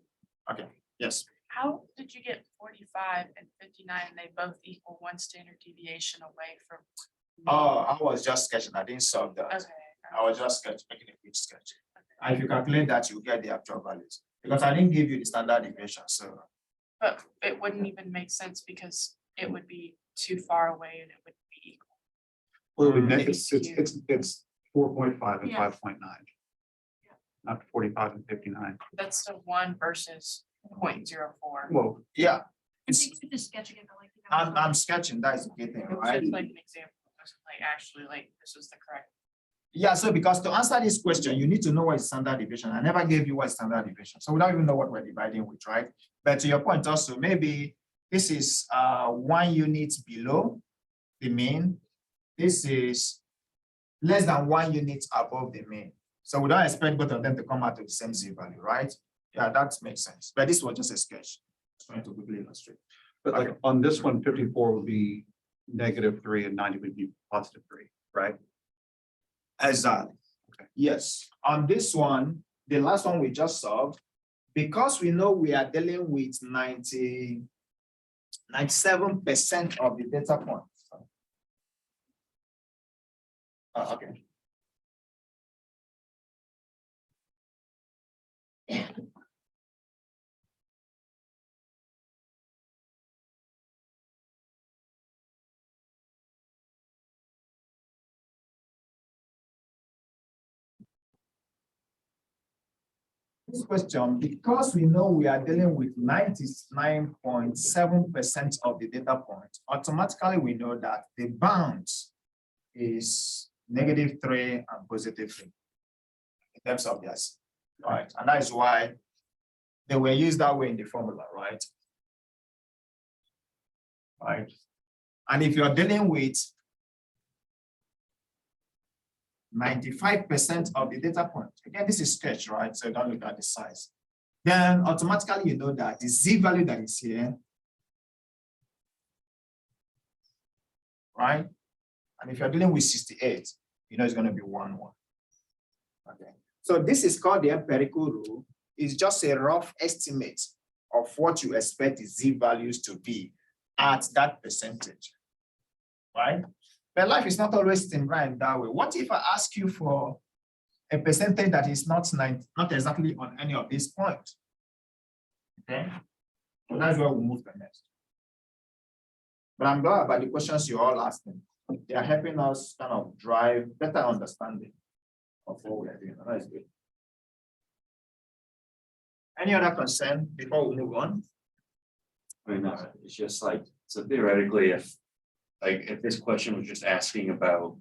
Okay. Yes. How did you get 45 and 59? They both equal 1 standard deviation away from. Oh, I was just sketching. I didn't solve that. Okay. I was just making a quick sketch. And if you calculate that, you get the actual values. Because I didn't give you the standard deviation. So But it wouldn't even make sense because it would be too far away and it would be equal. Well, Maybe it's skewed. 4.5 and Yeah. 5.9. Not 45 and 59. That's the 1 versus 0.04. Well, yeah, I think you're just sketching it, but like. I'm sketching. That is a good thing, It was right? just like an example. It wasn't like actually like this is the correct. Yeah, so because to answer this question, you need to know what is standard deviation. I never gave you what is standard deviation. So we don't even know what we're dividing with, right? But to your point also, maybe this is 1 unit below the mean. This is less than 1 unit above the mean. So we don't expect both of them to come out to the same Z value, right? Yeah, that makes sense. But this was just a sketch. Just trying to quickly illustrate. but like on this one, 54 would be -3 and 90 would be +3, right? Exactly. Okay. Yes. On this one, the last one we just solved, because we know we are dealing with 97% of the data points. Okay. This question, because we know we are dealing with 99.7% of the data points, automatically we know that the bounds is -3 and +3 in terms of this, right? And that is why they were used that way in the formula, right? Right. And if you're dealing with 95% of the data point. Again, this is sketch, right? So don't look at the size. Then automatically you know that the Z value that is here, right, And if you're dealing with 68, you know it's going to be 1, 1. Okay. So this is called the empirical rule. It's just a rough estimate of what you expect the Z values to be at that percentage, right? But life is not always in right that way. What if I ask you for a percentage that is not exactly on any of these points? Okay, so that's where we move to next. But I'm glad about the questions you're all asking. They are helping us kind of drive better understanding of what we are doing. That is good. Any other concern before we move on? I mean, it's just like, so theoretically, if this question was just asking about,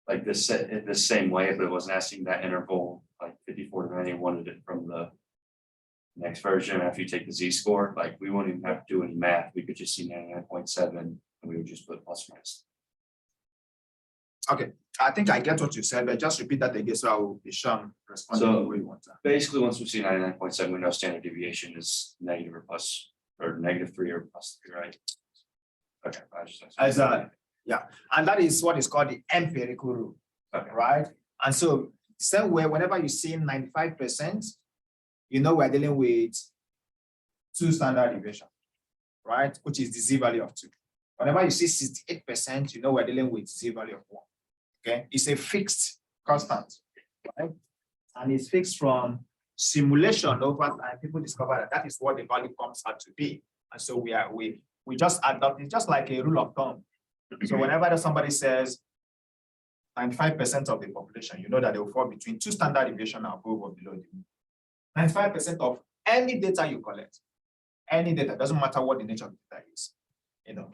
like this, the same way, but it wasn't asking that interval, like 54 to 90, wanted it from the next version, after you take the Z-score, like we wouldn't even have to do any math, we could just see 99.7, and we would just put plus minus. Okay, I think I get what you said, but just repeat that again so I will be sure I'm responding the way you want to. Basically, once we see 99.7, we know standard deviation is negative or plus, or -3 or +3, right? Okay. Yeah, and that is what is called the empirical rule, Okay. right? And so, same way, whenever you see 95%, you know we're dealing with 2 standard deviation, right? Which is the Z value of 2. Whenever you see 68%, you know we're dealing with Z value of 1. Okay, it's a fixed constant, right? And it's fixed from simulation over time. People discover that is what the value comes out to be. And so we just adopt it, just like a rule of thumb. So whenever somebody says 95% of the population, you know that they will fall between 2 standard deviation above or below the mean. 95% of any data you collect, any data, doesn't matter what the nature of the data is, you know.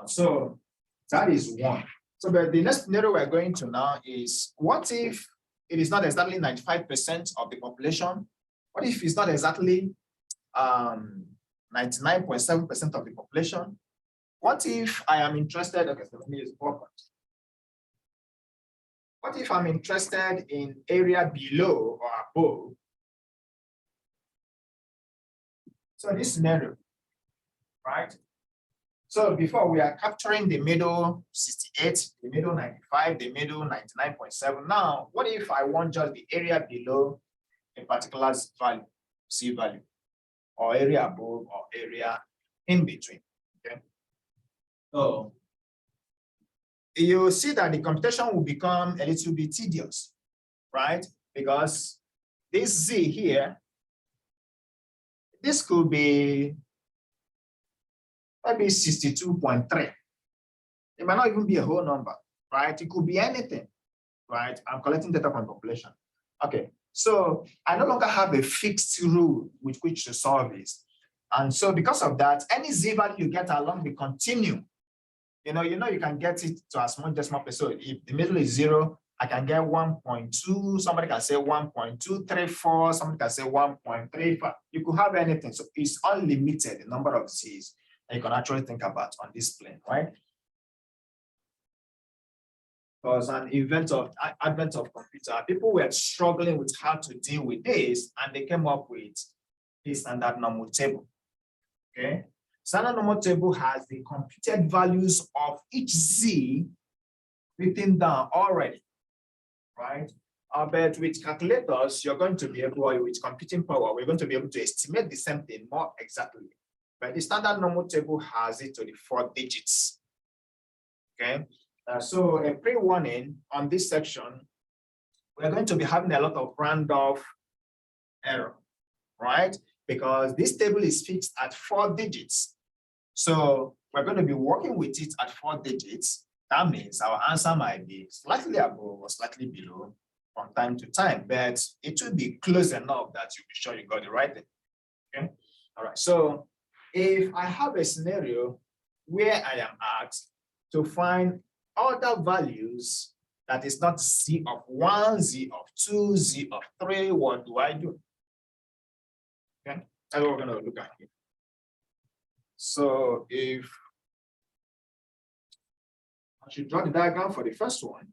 So that is one. So the next scenario we're going to now is, what if it is not exactly 95% of the population? What if it's not exactly 99.7% of the population? What if I am interested, okay, so let me use ballpark. What if I'm interested in area below or above? So this scenario, right? So before we are capturing the middle 68, the middle 95, the middle 99.7. Now, what if I want just the area below a particular value, C value, or area above or area in between? Okay. So you see that the computation will become a little bit tedious, right? Because this Z here, this could be maybe 62.3. It might not even be a whole number, right? It could be anything, right? I'm collecting data from population. Okay, so I no longer have a fixed rule with which to solve this. And so because of that, any Z value you get along the continuum, you can get it to a small decimal place. So if the middle is 0, I can get 1.2, somebody can say 1.234, somebody can say 1.35. You could have anything. So it's unlimited, the number of Z's that you can actually think about on this plane, right? Because an advent of computer, people were struggling with how to deal with this, and they came up with this standard normal table. Okay, standard normal table has the computed values of each Z written down already, right? But with calculators, you're going to be able, or with computing power, we're going to be able to estimate the same thing more exactly. But the standard normal table has it to the 4 digits. Okay, so a pre-warning on this section, we're going to be having a lot of random error, right? Because this table is fixed at 4 digits. So we're going to be working with it at 4 digits. That means our answer might be slightly above or slightly below from time to time, but it will be close enough that you'll be sure you got the right thing. Okay, all right. So if I have a scenario where I am asked to find other values that is not Z of 1, Z of 2, Z of 3, what do I do? Okay, that's what we're going to look at here. So if I should draw the diagram for the first one,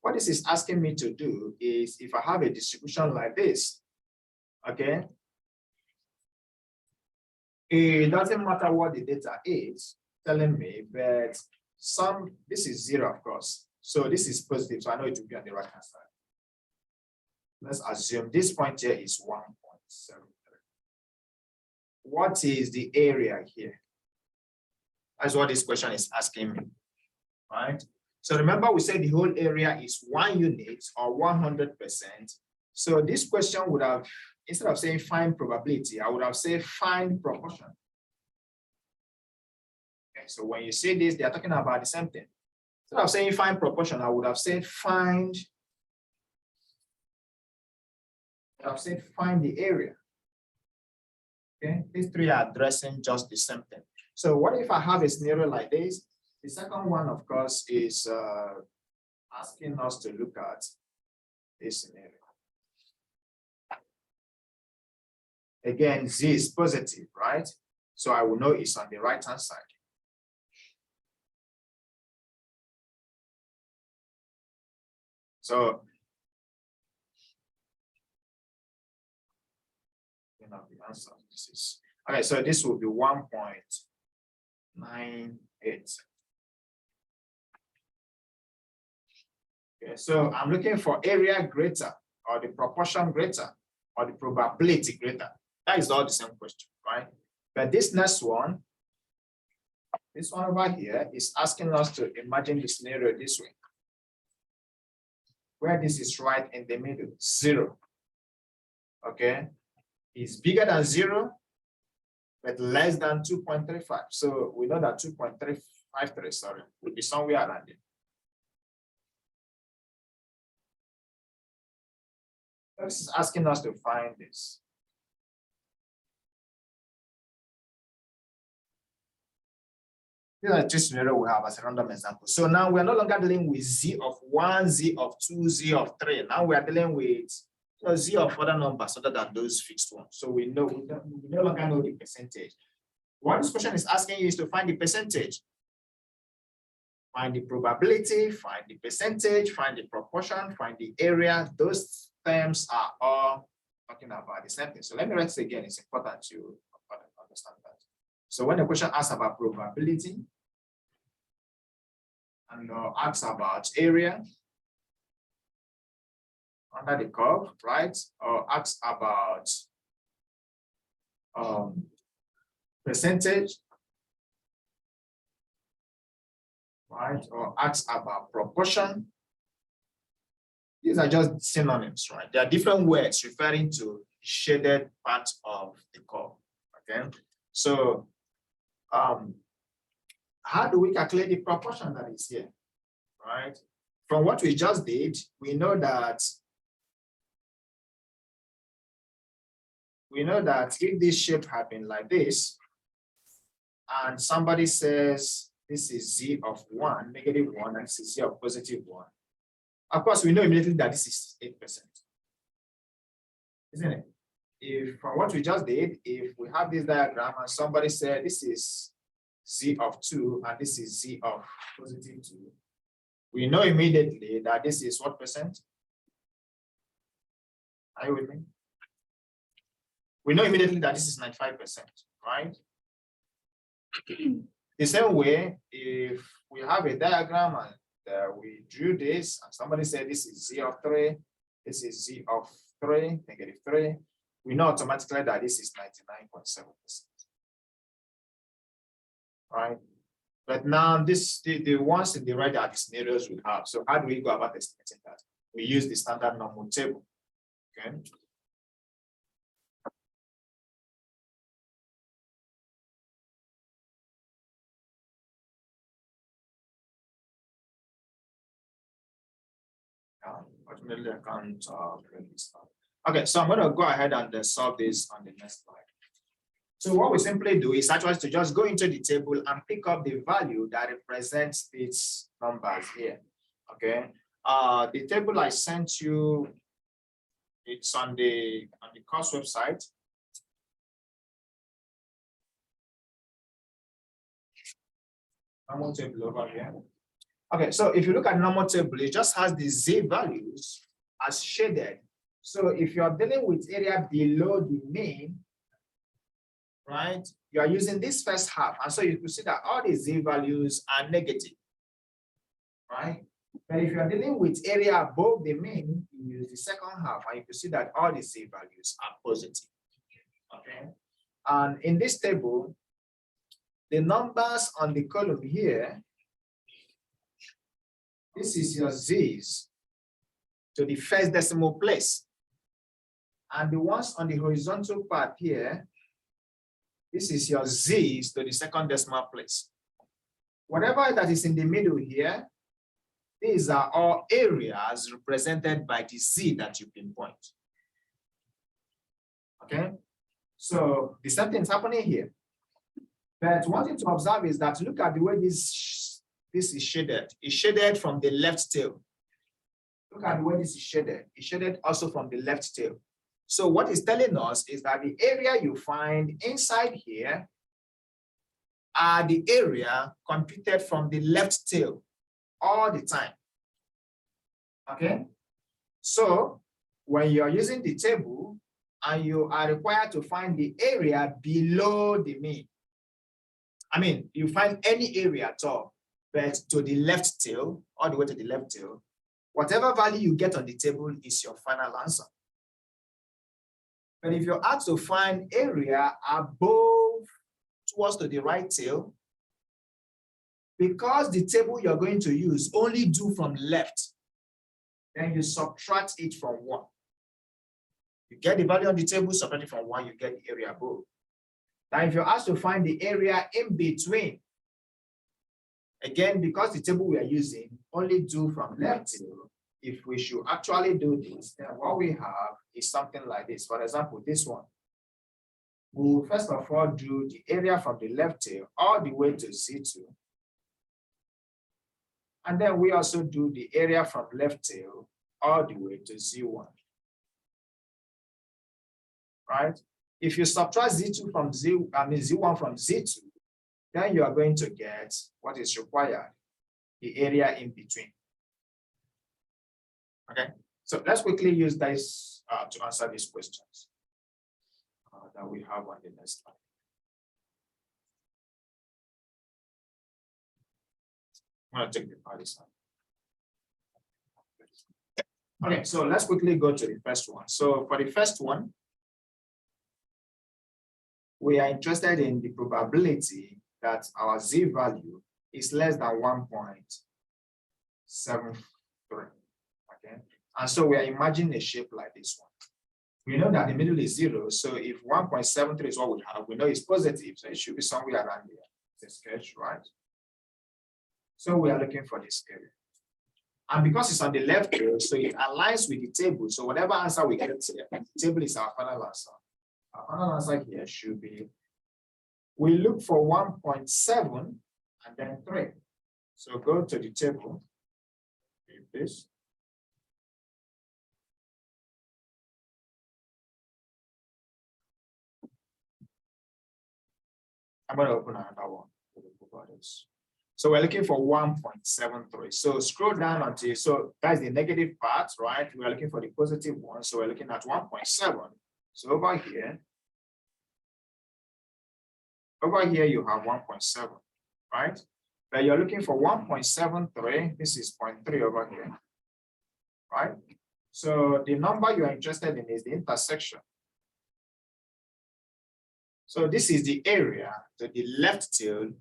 what this is asking me to do is, if I have a distribution like this, okay, it doesn't matter what the data is telling me, but this is 0, of course. So this is positive, so I know it will be on the right hand side. Let's assume this point here is 1.73. What is the area here? That's what this question is asking me, right? So remember we said the whole area is 1 unit or 100%. So this question would have, instead of saying find probability, I would have said find proportion. Okay, so when you say this, they are talking about the same thing. Instead of saying find proportion, I would have said find the area. Okay, these three are addressing just the same thing. So what if I have a scenario like this? The second one, of course, is asking us to look at this scenario. Again, Z is positive, right? So I will know it's on the right-hand side. So you know the answer. This is okay. So this will be 1.98. Okay, so I'm looking for area greater or the proportion greater or the probability greater. That is all the same question, right? But this next one, this one over here is asking us to imagine the scenario this way, where this is right in the middle, 0. Okay, it's bigger than 0, but less than 2.35. So we know that 2.353, sorry, will be somewhere around it. This is asking us to find this. These are two scenarios we have as a random example. So now we're no longer dealing with Z of 1, Z of 2, Z of 3. Now we are dealing with Z of other numbers other than those fixed ones. So we no longer know the percentage. What this question is asking you is to find the percentage. Find the probability, find the percentage, find the proportion, find the area. Those terms are all talking about the same thing. So let me write it again. It's important to understand that. So when the question asks about probability and asks about area under the curve, right? Or asks about percentage, right? Or asks about proportion. These are just synonyms, right? There are different words referring to shaded part of the curve, okay? So how do we calculate the proportion that is here, right? From what we just did, we know that if this shape had been like this, and somebody says this is Z of 1, -1, and this is Z of +1, of course, we know immediately that this is 8%, isn't it? If from what we just did, if we have this diagram and somebody said this is Z of 2 and this is Z of +2, we know immediately that this is what percent? Are you with me? We know immediately that this is 95%, right? The same way, if we have a diagram and we drew this and somebody said this is Z of 3, this is Z of 3, -3, we know automatically that this is 99.7%. Right? But now the ones in the right are the scenarios we have. So how do we go about estimating that? We use the standard normal table. Okay. Ultimately, I can't really start. Okay, so I'm going to go ahead and solve this on the next slide. So what we simply do is actually to just go into the table and pick up the value that represents these numbers here. Okay. The table I sent you, it's on the course website. Normal table over here. Okay, so if you look at normal table, it just has the Z values as shaded. So if you are dealing with area below the mean, right, you are using this first half. And so you can see that all the Z values are negative. right? But if you're dealing with area above the mean, you use the second half, and you can see that all the Z values are positive. Okay. And in this table, the numbers on the column here, this is your Z's to the first decimal place. And the ones on the horizontal part here, this is your Z's to the second decimal place. Whatever that is in the middle here, these are all areas represented by the Z that you pinpoint. Okay, so the same thing is happening here. But one thing to observe is that look at the way this is shaded. It's shaded from the left tail. Look at the way this is shaded. It's shaded also from the left tail. So what it's telling us is that the area you find inside here are the area computed from the left tail all the time. Okay, so when you're using the table and you are required to find the area below the mean, I mean, you find any area at all, but to the left tail, all the way to the left tail, whatever value you get on the table is your final answer. But if you're asked to find area above towards to the right tail, because the table you're going to use only do from left, then you subtract it from 1. You get the value on the table, subtract it from 1, you get the area above. Now, if you're asked to find the area in between, again, because the table we are using only do from left tail, if we should actually do this, then what we have is something like this. For example, this one. We will first of all do the area from the left tail all the way to Z2. And then we also do the area from left tail all the way to Z1. Right? If you subtract Z2 from Z1 from Z2, then you are going to get what is required, the area in between. Okay, so let's quickly use this to answer these questions that we have on the next slide. I'm going to take the party side. Okay, so let's quickly go to the first one. So for the first one, we are interested in the probability that our Z value is less than 1.73. Okay, and so we are imagining a shape like this one. We know that the middle is 0, so if 1.73 is what we have, we know it's positive, so it should be somewhere around here. It's a sketch, right? So we are looking for this area. And because it's on the left here, so it aligns with the table. So whatever answer we get here, the table is our final answer. Our final answer here should be, we look for 1.7 and then 3. So go to the table, this. I'm going to open another one. So we're looking for 1.73. So scroll down until, so that's the negative part, right? We're looking for the positive one. So we're looking at 1.7. So over here you have 1.7, right? But you're looking for 1.73. This is 0.3 over here, right? So the number you are interested in is the intersection. So this is the area to the left tail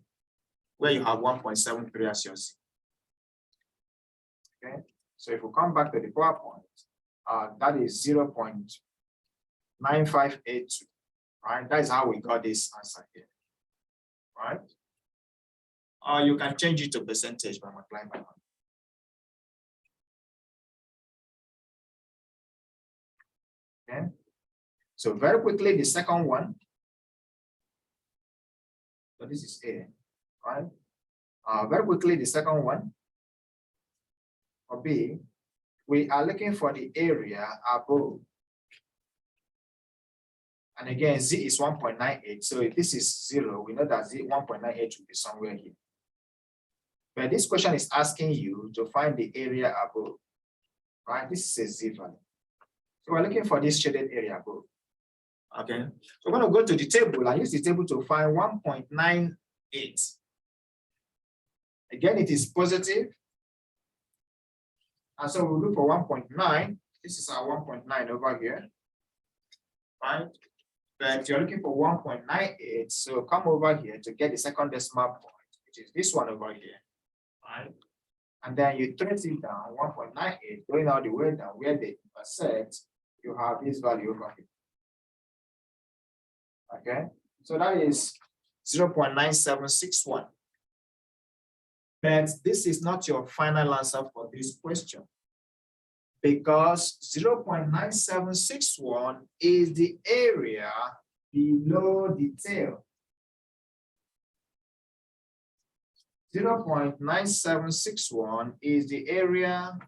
where you have 1.73 as your Z. Okay, so if we come back to the PowerPoint, that is 0.9582, right? That is how we got this answer here, right? You can change it to percentage by multiplying by 100. Okay, so very quickly, the second one. So this is A, right? Very quickly, the second one, for B, we are looking for the area above. And again, Z is 1.98. So if this is 0, we know that Z 1.98 will be somewhere here. But this question is asking you to find the area above, right? This is a Z value. So we're looking for this shaded area above. Okay, so we're going to go to the table and use the table to find 1.98. Again, it is positive. And so we'll look for 1.9. This is our 1.9 over here. Right? But you're looking for 1.98. So come over here to get the second decimal point, which is this one over here. Right? And then you trace it down 1.98, going all the way down where they intersect, you have this value over here. Okay, so that is 0.9761. But this is not your final answer for this question, because 0.9761 is the area below the tail. 0.9761 is the area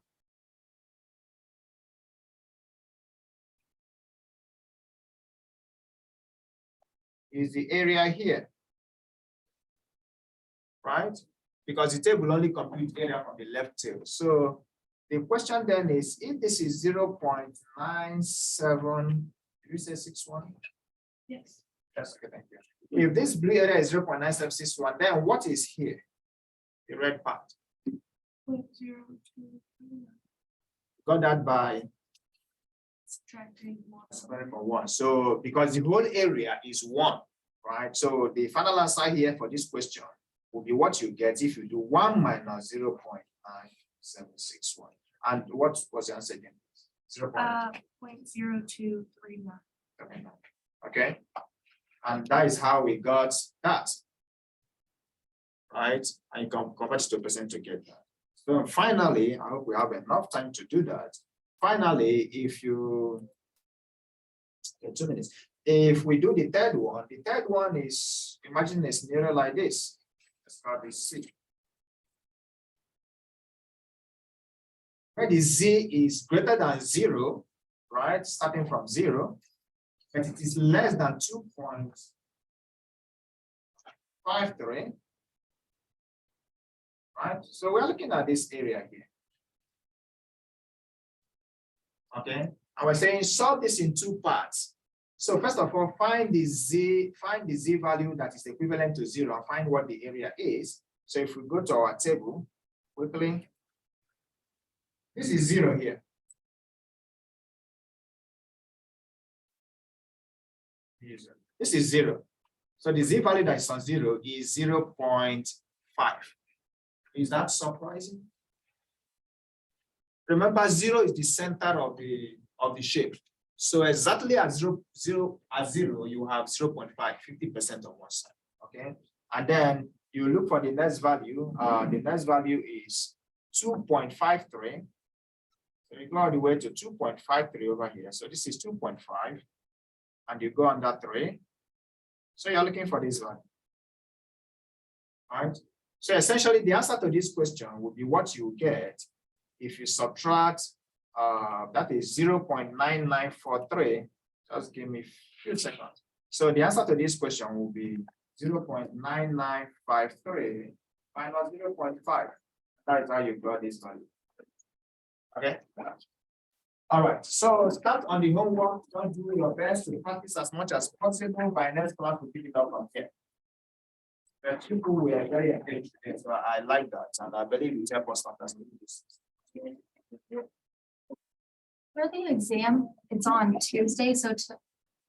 here, right? Because the table only compute area from the left tail. So the question then is, if this is 0.97, did you say 61? Yes. Yes, okay, thank you. If this blue area is 0.9761, then what is here? The red part. 0.0239. Got that by Subtracting one. squaring from 1. So because the whole area is 1, right? So the final answer here for this question will be what you get if you do 1 minus 0.9761. And what was the answer again? 0.0239. Okay. And that is how we got that. Right? And you can convert it to percent to get that. So finally, I hope we have enough time to do that. Finally, if you, okay, 2 minutes. If we do the third one is, imagine a scenario like this. Let's call this C. Where the Z is greater than 0, right? Starting from 0, but it is less than 2.53. Right? So we're looking at this area here. Okay, I was saying solve this in 2 parts. So first of all, find the Z value that is equivalent to 0 and find what the area is. So if we go to our table quickly, this is 0 here. This is 0. So the Z value that is on 0 is 0.5. Is that surprising? Remember, 0 is the center of the shape. So exactly at 0, you have 0.5, 50% on one side. Okay. And then you look for the next value. The next value is 2.53. So you go all the way to 2.53 over here. So this is 2.5. And you go under 3. So you're looking for this value. All right. So essentially, the answer to this question would be what you get if you subtract, that is 0.9943. Just give me a few seconds. So the answer to this question will be 0.9953 minus 0.5. That is how you got this value. Okay. All right. So start on the homework. Don't do your best to practice as much as possible. By next class, we'll pick it up from here. The people were very engaged today, so I like that, and I believe it helps us understand this. For the exam, it's on Tuesday, so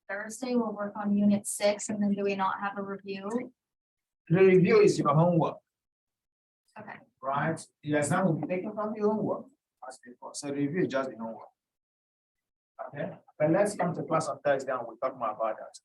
Thursday we'll work on unit 6, and then do we not have a review? The review is your homework, Okay. right? The exam will be taken from your homework as before. So the review is just the homework. Okay, but let's come to class on Thursday and we'll talk more about that.